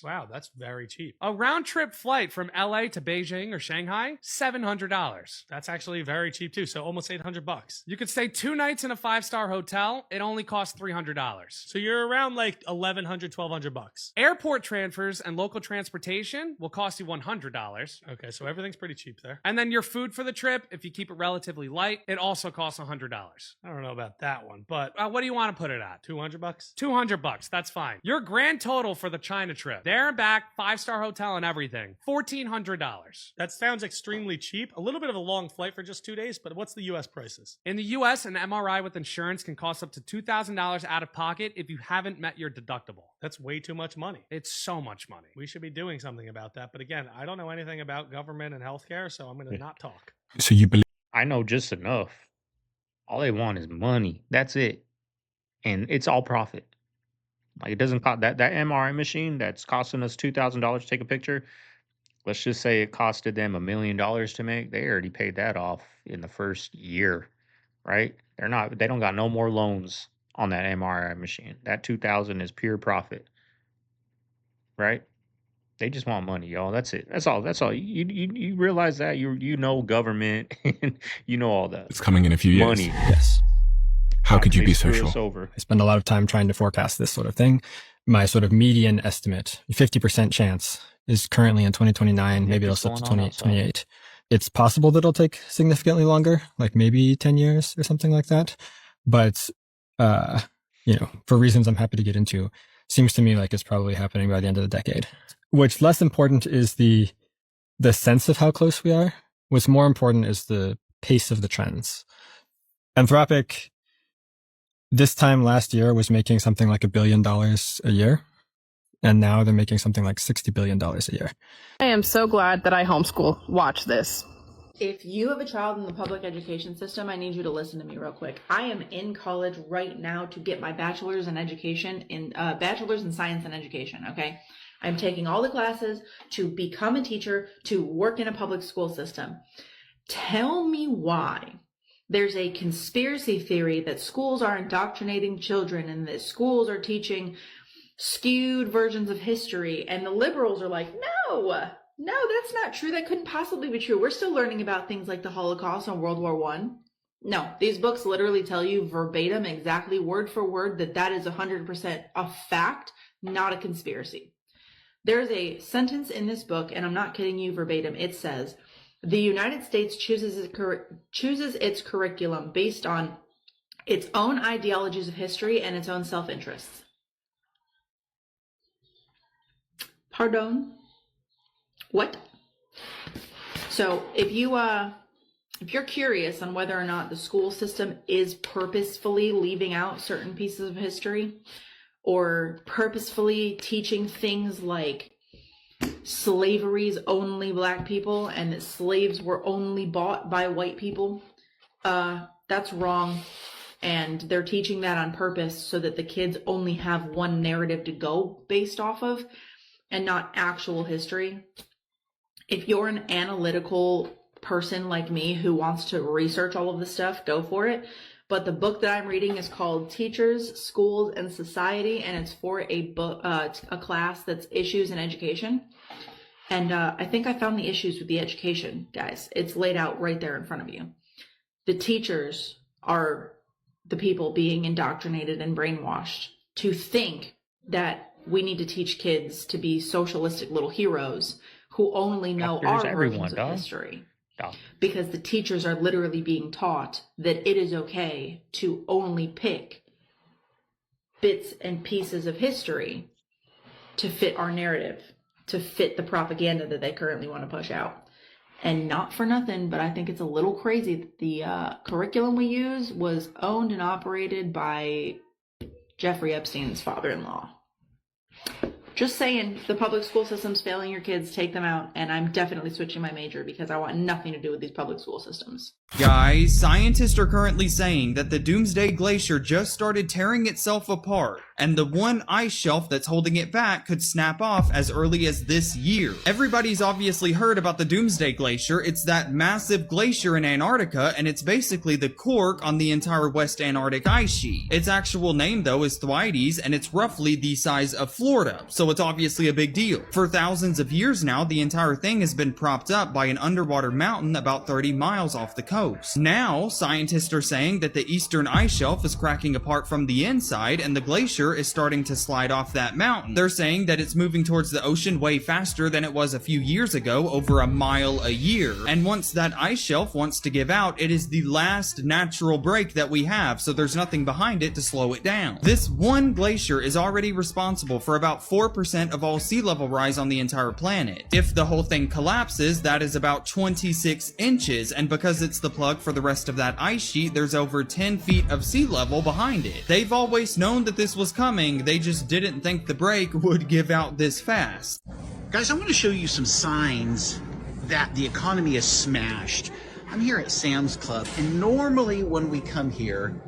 Wow, that's very cheap. A round-trip flight from LA to Beijing or Shanghai, $700. That's actually very cheap too, so almost $800. You could stay 2 nights in a 5-star hotel. It only costs $300. So you're around like $1,100, $1,200. Airport transfers and local transportation will cost you $100. Okay, so everything's pretty cheap there. And then your food for the trip, if you keep it relatively light, it also costs $100. I don't know about that one, but what do you want to put it at? $200? $200, that's fine. Your grand total for the China trip, there and back, 5-star hotel and everything, $1,400. That sounds extremely cheap. A little bit of a long flight for just 2 days, but what's the US prices? In the US, an MRI with insurance can cost up to $2,000 out of pocket if you haven't met your deductible. That's way too much money. It's so much money. We should be doing something about that. But again, I don't know anything about government and healthcare, so I'm going to not talk. So you believe? I know just enough. All they want is money. That's it. And it's all profit. Like, it doesn't cost that MRI machine that's costing us $2,000 to take a picture. Let's just say it costed them $1 million to make. They already paid that off in the first year, right? They don't got no more loans on that MRI machine. That 2,000 is pure profit, right? They just want money, y'all. That's it. That's all. That's all. You realize that you know government and you know all that. It's coming in a few years. Money. Yes. How could you be so sure? I spend a lot of time trying to forecast this sort of thing. My sort of median estimate, 50% chance, is currently in 2029. Maybe it'll slip to 2028. It's possible that it'll take significantly longer, like maybe 10 years or something like that. But, for reasons I'm happy to get into, seems to me like it's probably happening by the end of the decade. What's less important is the sense of how close we are. What's more important is the pace of the trends. Anthropic, this time last year, was making something like $1 billion a year. And now they're making something like $60 billion a year. I am so glad that I homeschool. Watch this. If you have a child in the public education system, I need you to listen to me real quick. I am in college right now to get my bachelor's in bachelor's in science and education, okay? I'm taking all the classes to become a teacher, to work in a public school system. Tell me why there's a conspiracy theory that schools are indoctrinating children and that schools are teaching skewed versions of history, and the liberals are like, no, that's not true. That couldn't possibly be true. We're still learning about things like the Holocaust and World War I. No, these books literally tell you verbatim, exactly word for word, that is 100% a fact, not a conspiracy. There's a sentence in this book, and I'm not kidding you verbatim. It says, the United States chooses its curriculum based on its own ideologies of history and its own self-interests. Pardon? What? So if you're curious on whether or not the school system is purposefully leaving out certain pieces of history or purposefully teaching things like slavery's only black people and that slaves were only bought by white people, that's wrong. And they're teaching that on purpose so that the kids only have one narrative to go based off of and not actual history. If you're an analytical person like me who wants to research all of this stuff, go for it. But the book that I'm reading is called Teachers, Schools, and Society, and it's for a class that's Issues in Education. And I think I found the issues with the education, guys. It's laid out right there in front of you. The teachers are the people being indoctrinated and brainwashed to think that we need to teach kids to be socialistic little heroes who only know our versions of history. Because the teachers are literally being taught that it is okay to only pick bits and pieces of history to fit our narrative, to fit the propaganda that they currently want to push out. And not for nothing, but I think it's a little crazy that the curriculum we use was owned and operated by Jeffrey Epstein's father-in-law. Just saying, the public school system's failing your kids, take them out, and I'm definitely switching my major because I want nothing to do with these public school systems. Guys, scientists are currently saying that the Doomsday Glacier just started tearing itself apart, and the one ice shelf that's holding it back could snap off as early as this year. Everybody's obviously heard about the Doomsday Glacier. It's that massive glacier in Antarctica, and it's basically the cork on the entire West Antarctic ice sheet. Its actual name, though, is Thwaites, and it's roughly the size of Florida, so it's obviously a big deal. For thousands of years now, the entire thing has been propped up by an underwater mountain about 30 miles off the coast. Now, scientists are saying that the eastern ice shelf is cracking apart from the inside and the glacier is starting to slide off that mountain. They're saying that it's moving towards the ocean way faster than it was a few years ago, over a mile a year. And once that ice shelf wants to give out, it is the last natural break that we have, so there's nothing behind it to slow it down. This one glacier is already responsible for about 4% of all sea level rise on the entire planet. If the whole thing collapses, that is about 26 inches, and because it's the plug for the rest of that ice sheet, there's over 10 feet of sea level behind it. They've always known that this was coming, they just didn't think the break would give out this fast. Guys, I want to show you some signs that the economy is smashed. I'm here at Sam's Club, and normally when we come here,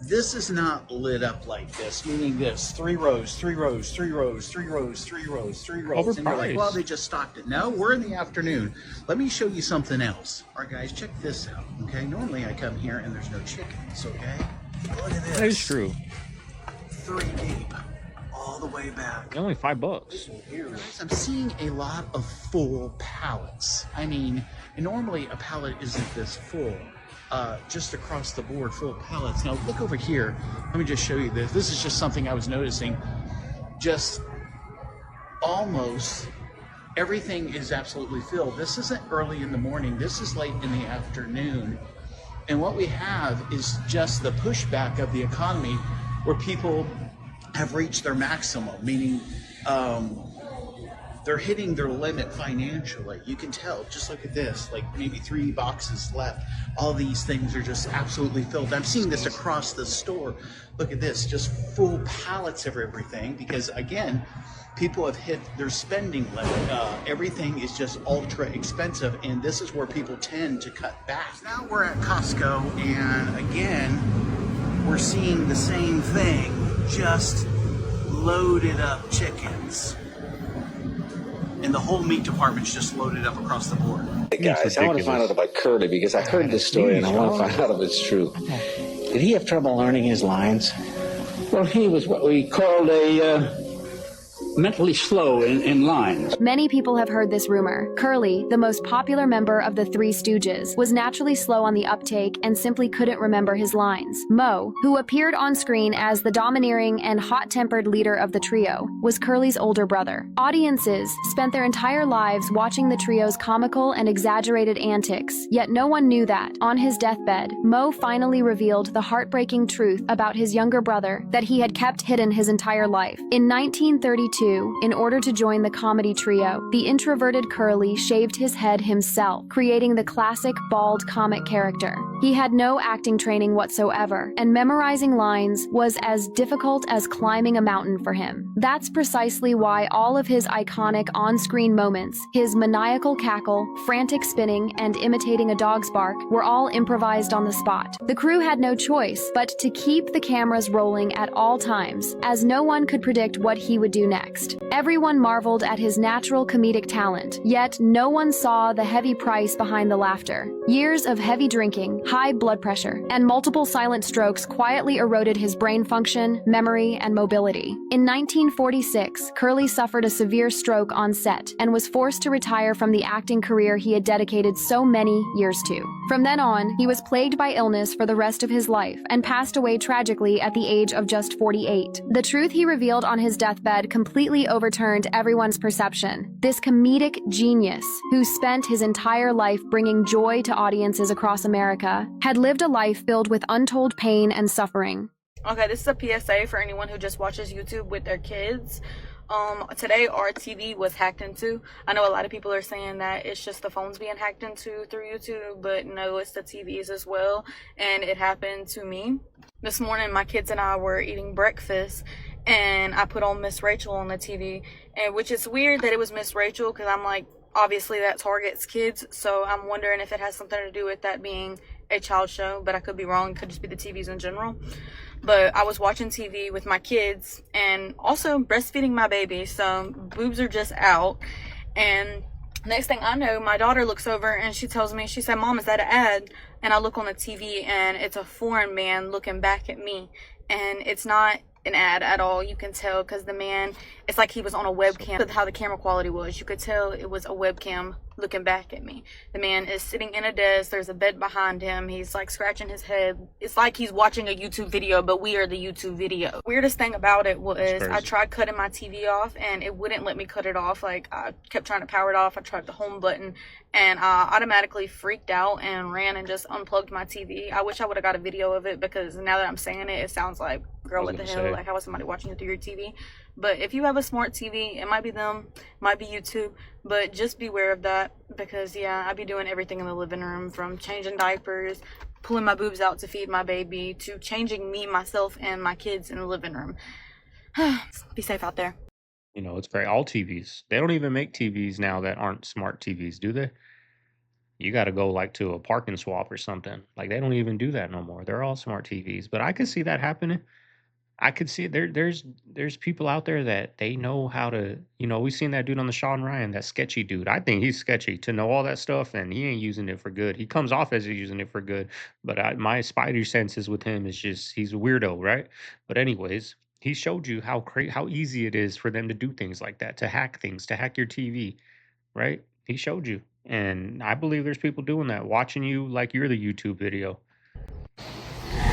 this is not lit up like this, meaning this, 3 rows, 3 rows, 3 rows, 3 rows, 3 rows, 3 rows. And you're like, well, they just stocked it. No, we're in the afternoon. Let me show you something else. All right, guys, check this out, okay? Normally I come here and there's no chickens, okay? Look at this. That is true. 3 deep, all the way back. Only $5. Guys, I'm seeing a lot of full pallets. I mean, normally a pallet isn't this full. Just across the board, full pallets. Now look over here. Let me just show you this. This is just something I was noticing. Just almost everything is absolutely filled. This isn't early in the morning. This is late in the afternoon. And what we have is just the pushback of the economy where people have reached their maximum, meaning they're hitting their limit financially. You can tell, just look at this, like maybe 3 boxes left. All these things are just absolutely filled. I'm seeing this across the store. Look at this, just full pallets of everything, because again, people have hit their spending limit. Everything is just ultra expensive, and this is where people tend to cut back. Now we're at Costco, and again, we're seeing the same thing, just loaded up chickens. And the whole meat department's just loaded up across the board. Hey guys, I want to find out about Curly because I heard this story and I want to find out if it's true. Did he have trouble learning his lines? Well, he was what we called a mentally slow in lines. Many people have heard this rumor. Curly, the most popular member of the Three Stooges, was naturally slow on the uptake and simply couldn't remember his lines. Moe, who appeared on screen as the domineering and hot-tempered leader of the trio, was Curly's older brother. Audiences spent their entire lives watching the trio's comical and exaggerated antics, yet no one knew that, on his deathbed, Moe finally revealed the heartbreaking truth about his younger brother that he had kept hidden his entire life. In 1932, in order to join the comedy trio, the introverted Curly shaved his head himself, creating the classic bald comic character. He had no acting training whatsoever, and memorizing lines was as difficult as climbing a mountain for him. That's precisely why all of his iconic on-screen moments, his maniacal cackle, frantic spinning, and imitating a dog's bark, were all improvised on the spot. The crew had no choice but to keep the cameras rolling at all times, as no one could predict what he would do next. Everyone marveled at his natural comedic talent, yet no one saw the heavy price behind the laughter. Years of heavy drinking high blood pressure, and multiple silent strokes quietly eroded his brain function, memory, and mobility. In 1946, Curly suffered a severe stroke on set and was forced to retire from the acting career he had dedicated so many years to. From then on, he was plagued by illness for the rest of his life and passed away tragically at the age of just 48. The truth he revealed on his deathbed completely overturned everyone's perception. This comedic genius, who spent his entire life bringing joy to audiences across America, had lived a life filled with untold pain and suffering. Okay, this is a PSA for anyone who just watches YouTube with their kids. Today our TV was hacked into. I know a lot of people are saying that it's just the phones being hacked into through YouTube, but no, it's the TVs as well, and it happened to me. This morning my kids and I were eating breakfast, and I put on Miss Rachel on the TV, and which is weird that it was Miss Rachel, because I'm like, obviously that targets kids, so I'm wondering if it has something to do with that being a child show, but I could be wrong. It could just be the TVs in general. But I was watching TV with my kids and also breastfeeding my baby, so boobs are just out. And next thing I know, my daughter looks over and she tells me, she said, "Mom, is that an ad?" And I look on the TV and it's a foreign man looking back at me, and it's not an ad at all. You can tell because the man, it's like he was on a webcam. How the camera quality was, you could tell it was a webcam looking back at me. The man is sitting in a desk, there's a bed behind him, he's like scratching his head. It's like he's watching a YouTube video, but we are the YouTube video. Weirdest thing about it was I tried cutting my TV off and it wouldn't let me cut it off. Like, I kept trying to power it off. I tried the home button and I automatically freaked out and ran and just unplugged my TV. I wish I would have got a video of it, because now that I'm saying it, it sounds like, girl, what the hell? Like, how is somebody watching you through your TV? But if you have a smart TV, it might be them, might be YouTube, but just beware of that, because yeah, I be doing everything in the living room, from changing diapers, pulling my boobs out to feed my baby, to changing me, myself, and my kids in the living room. Be safe out there. You know, it's great. All TVs. They don't even make TVs now that aren't smart TVs, do they? You got to go like to a park and swap or something. Like, they don't even do that no more. They're all smart TVs. But I could see that happening. I could see it. There's people out there that they know how to, you know, we seen that dude on the Sean Ryan, that sketchy dude. I think he's sketchy to know all that stuff, and he ain't using it for good. He comes off as he's using it for good, but my spider senses with him is just, he's a weirdo, right? But anyways, he showed you how easy it is for them to do things like that, to hack things, to hack your TV, right? He showed you, and I believe there's people doing that, watching you like you're the YouTube video.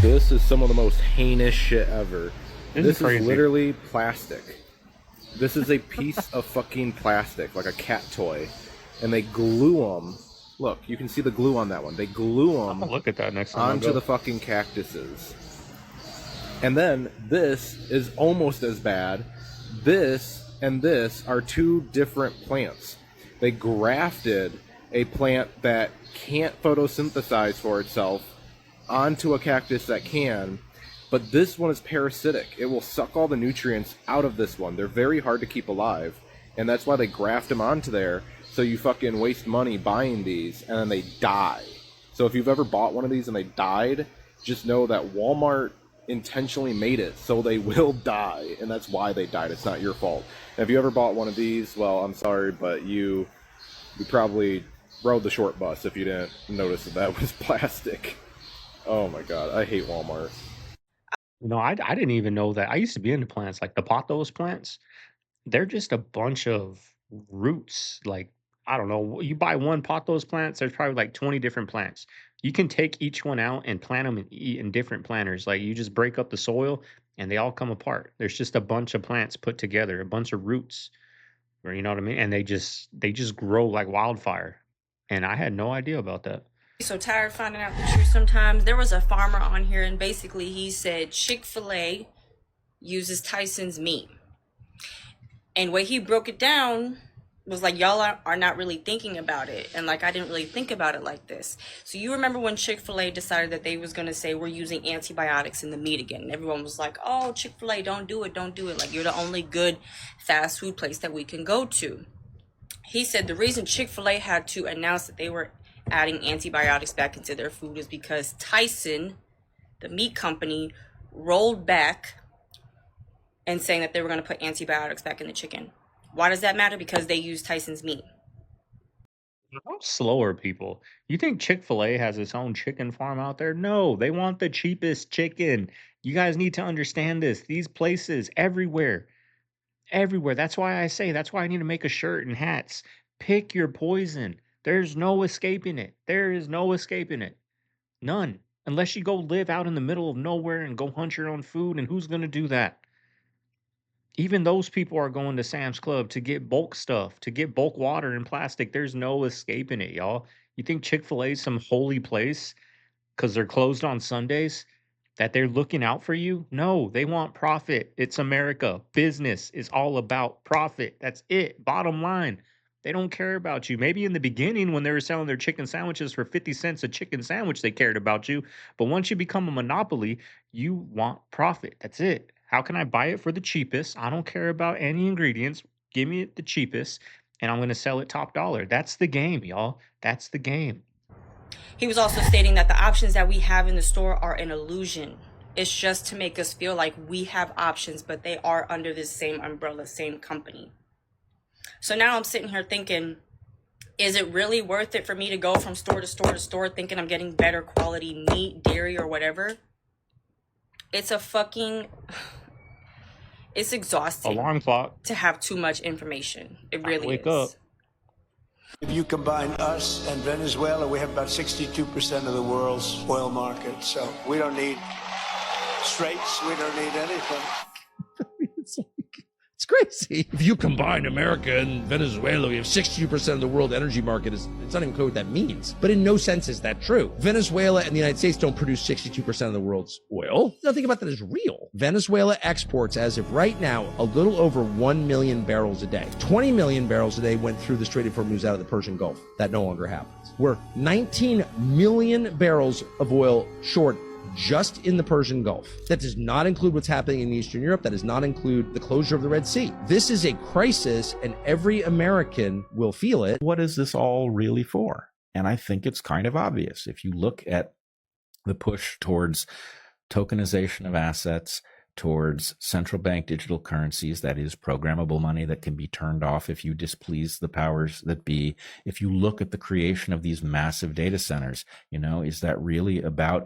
This is some of the most heinous shit ever. This is literally plastic. This is a piece of fucking plastic, like a cat toy. And they glue them. Look, you can see the glue on that one. They glue them look at that next time onto the fucking cactuses. And then this is almost as bad. This and this are two different plants. They grafted a plant that can't photosynthesize for itself onto a cactus that can, but this one is parasitic. It will suck all the nutrients out of this one. They're very hard to keep alive, and that's why they graft them onto there, so you fucking waste money buying these, and then they die. So if you've ever bought one of these and they died, just know that Walmart intentionally made it so they will die, and that's why they died. It's not your fault. And if you ever bought one of these, well, I'm sorry, but you probably rode the short bus if you didn't notice that was plastic. Oh my god, I hate Walmart. You know, I didn't even know that. I used to be into plants, like the pothos plants. They're just a bunch of roots. Like, I don't know, you buy one pothos plants, there's probably like 20 different plants. You can take each one out and plant them in different planters. Like, you just break up the soil and they all come apart. There's just a bunch of plants put together, a bunch of roots. Or, you know what I mean? And they just grow like wildfire. And I had no idea about that. So tired of finding out the truth sometimes. There was a farmer on here, and basically he said Chick-fil-A uses Tyson's meat. And way he broke it down was like, y'all are not really thinking about it. And like, I didn't really think about it like this. So you remember when Chick-fil-A decided that they was going to say we're using antibiotics in the meat again. And everyone was like, oh, Chick-fil-A, don't do it, don't do it. Like, you're the only good fast food place that we can go to. He said the reason Chick-fil-A had to announce that they were adding antibiotics back into their food is because Tyson, the meat company, rolled back and saying that they were going to put antibiotics back in the chicken. Why does that matter? Because they use Tyson's meat. How slow are people? You think Chick-fil-A has its own chicken farm out there? No, they want the cheapest chicken. You guys need to understand this. These places everywhere, everywhere. That's why I need to make a shirt and hats. Pick your poison. There's no escaping it. There is no escaping it. None. Unless you go live out in the middle of nowhere and go hunt your own food, and who's going to do that? Even those people are going to Sam's Club to get bulk stuff, to get bulk water and plastic. There's no escaping it, y'all. You think Chick-fil-A is some holy place because they're closed on Sundays? That they're looking out for you? No, they want profit. It's America. Business is all about profit. That's it. Bottom line. They don't care about you. Maybe in the beginning when they were selling their chicken sandwiches for 50 cents a chicken sandwich, they cared about you. But once you become a monopoly, you want profit. That's it. How can I buy it for the cheapest? I don't care about any ingredients. Give me it the cheapest, and I'm going to sell it top dollar. That's the game, y'all. That's the game. He was also stating that the options that we have in the store are an illusion. It's just to make us feel like we have options, but they are under the same umbrella, same company. So now I'm sitting here thinking, is it really worth it for me to go from store to store to store thinking I'm getting better quality meat, dairy, or whatever? It's exhausting. Alarm clock. To have too much information. It really Wake is. up. If you combine us and Venezuela, we have about 62% of the world's oil market. So we don't need straits. We don't need anything. It's crazy. If you combine America and Venezuela, we have 62% of the world energy market. It's not even clear what that means. But in no sense is that true. Venezuela and the United States don't produce 62% of the world's oil. Nothing about that is real. Venezuela exports, as of right now, a little over 1 million barrels a day. 20 million barrels a day went through the Strait of Hormuz out of the Persian Gulf. That no longer happens. We're 19 million barrels of oil short just in the Persian Gulf. That does not include what's happening in Eastern Europe. That does not include the closure of the Red Sea. This is a crisis, and every American will feel it. What is this all really for? And I think it's kind of obvious. If you look at the push towards tokenization of assets, towards central bank digital currencies, that is programmable money that can be turned off if you displease the powers that be. If you look at the creation of these massive data centers, is that really about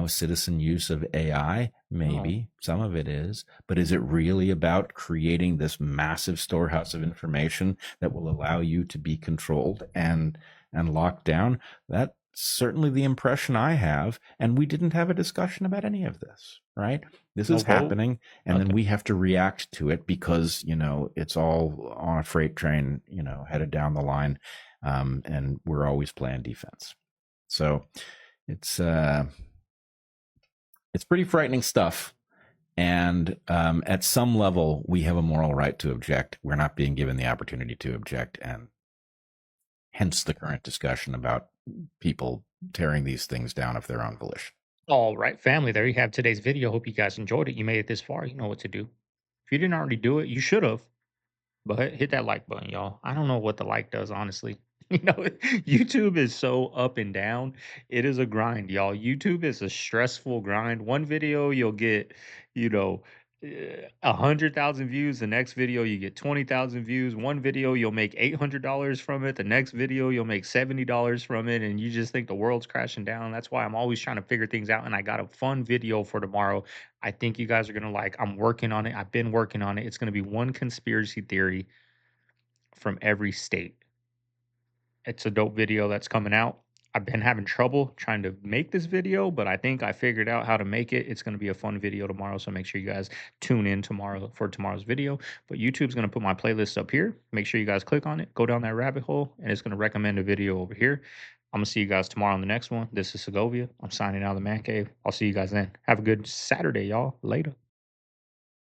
citizen use of AI? Maybe some of it is, but is it really about creating this massive storehouse of information that will allow you to be controlled and locked down? That's certainly the impression I have. And we didn't have a discussion about any of this, right? This is happening, and then we have to react to it because, it's all on a freight train, headed down the line, and we're always playing defense. So it's pretty frightening stuff. And at some level, we have a moral right to object. We're not being given the opportunity to object, and hence the current discussion about people tearing these things down of their own volition. All right, family, there you have today's video. Hope you guys enjoyed it. You made it this far. You know what to do. If you didn't already do it, you should have. But hit that like button, y'all. I don't know what the like does, honestly. YouTube is so up and down. It is a grind, y'all. YouTube is a stressful grind. One video you'll get, 100,000 views. The next video you get 20,000 views. One video you'll make $800 from it. The next video you'll make $70 from it, and you just think the world's crashing down. That's why I'm always trying to figure things out. And I got a fun video for tomorrow. I think you guys are gonna like. I'm working on it. I've been working on it. It's gonna be one conspiracy theory from every state. It's a dope video that's coming out. I've been having trouble trying to make this video, but I think I figured out how to make it. It's going to be a fun video tomorrow, so make sure you guys tune in tomorrow for tomorrow's video. But YouTube's going to put my playlist up here. Make sure you guys click on it, go down that rabbit hole, and it's going to recommend a video over here. I'm going to see you guys tomorrow on the next one. This is Segovia. I'm signing out of the Man Cave. I'll see you guys then. Have a good Saturday, y'all. Later.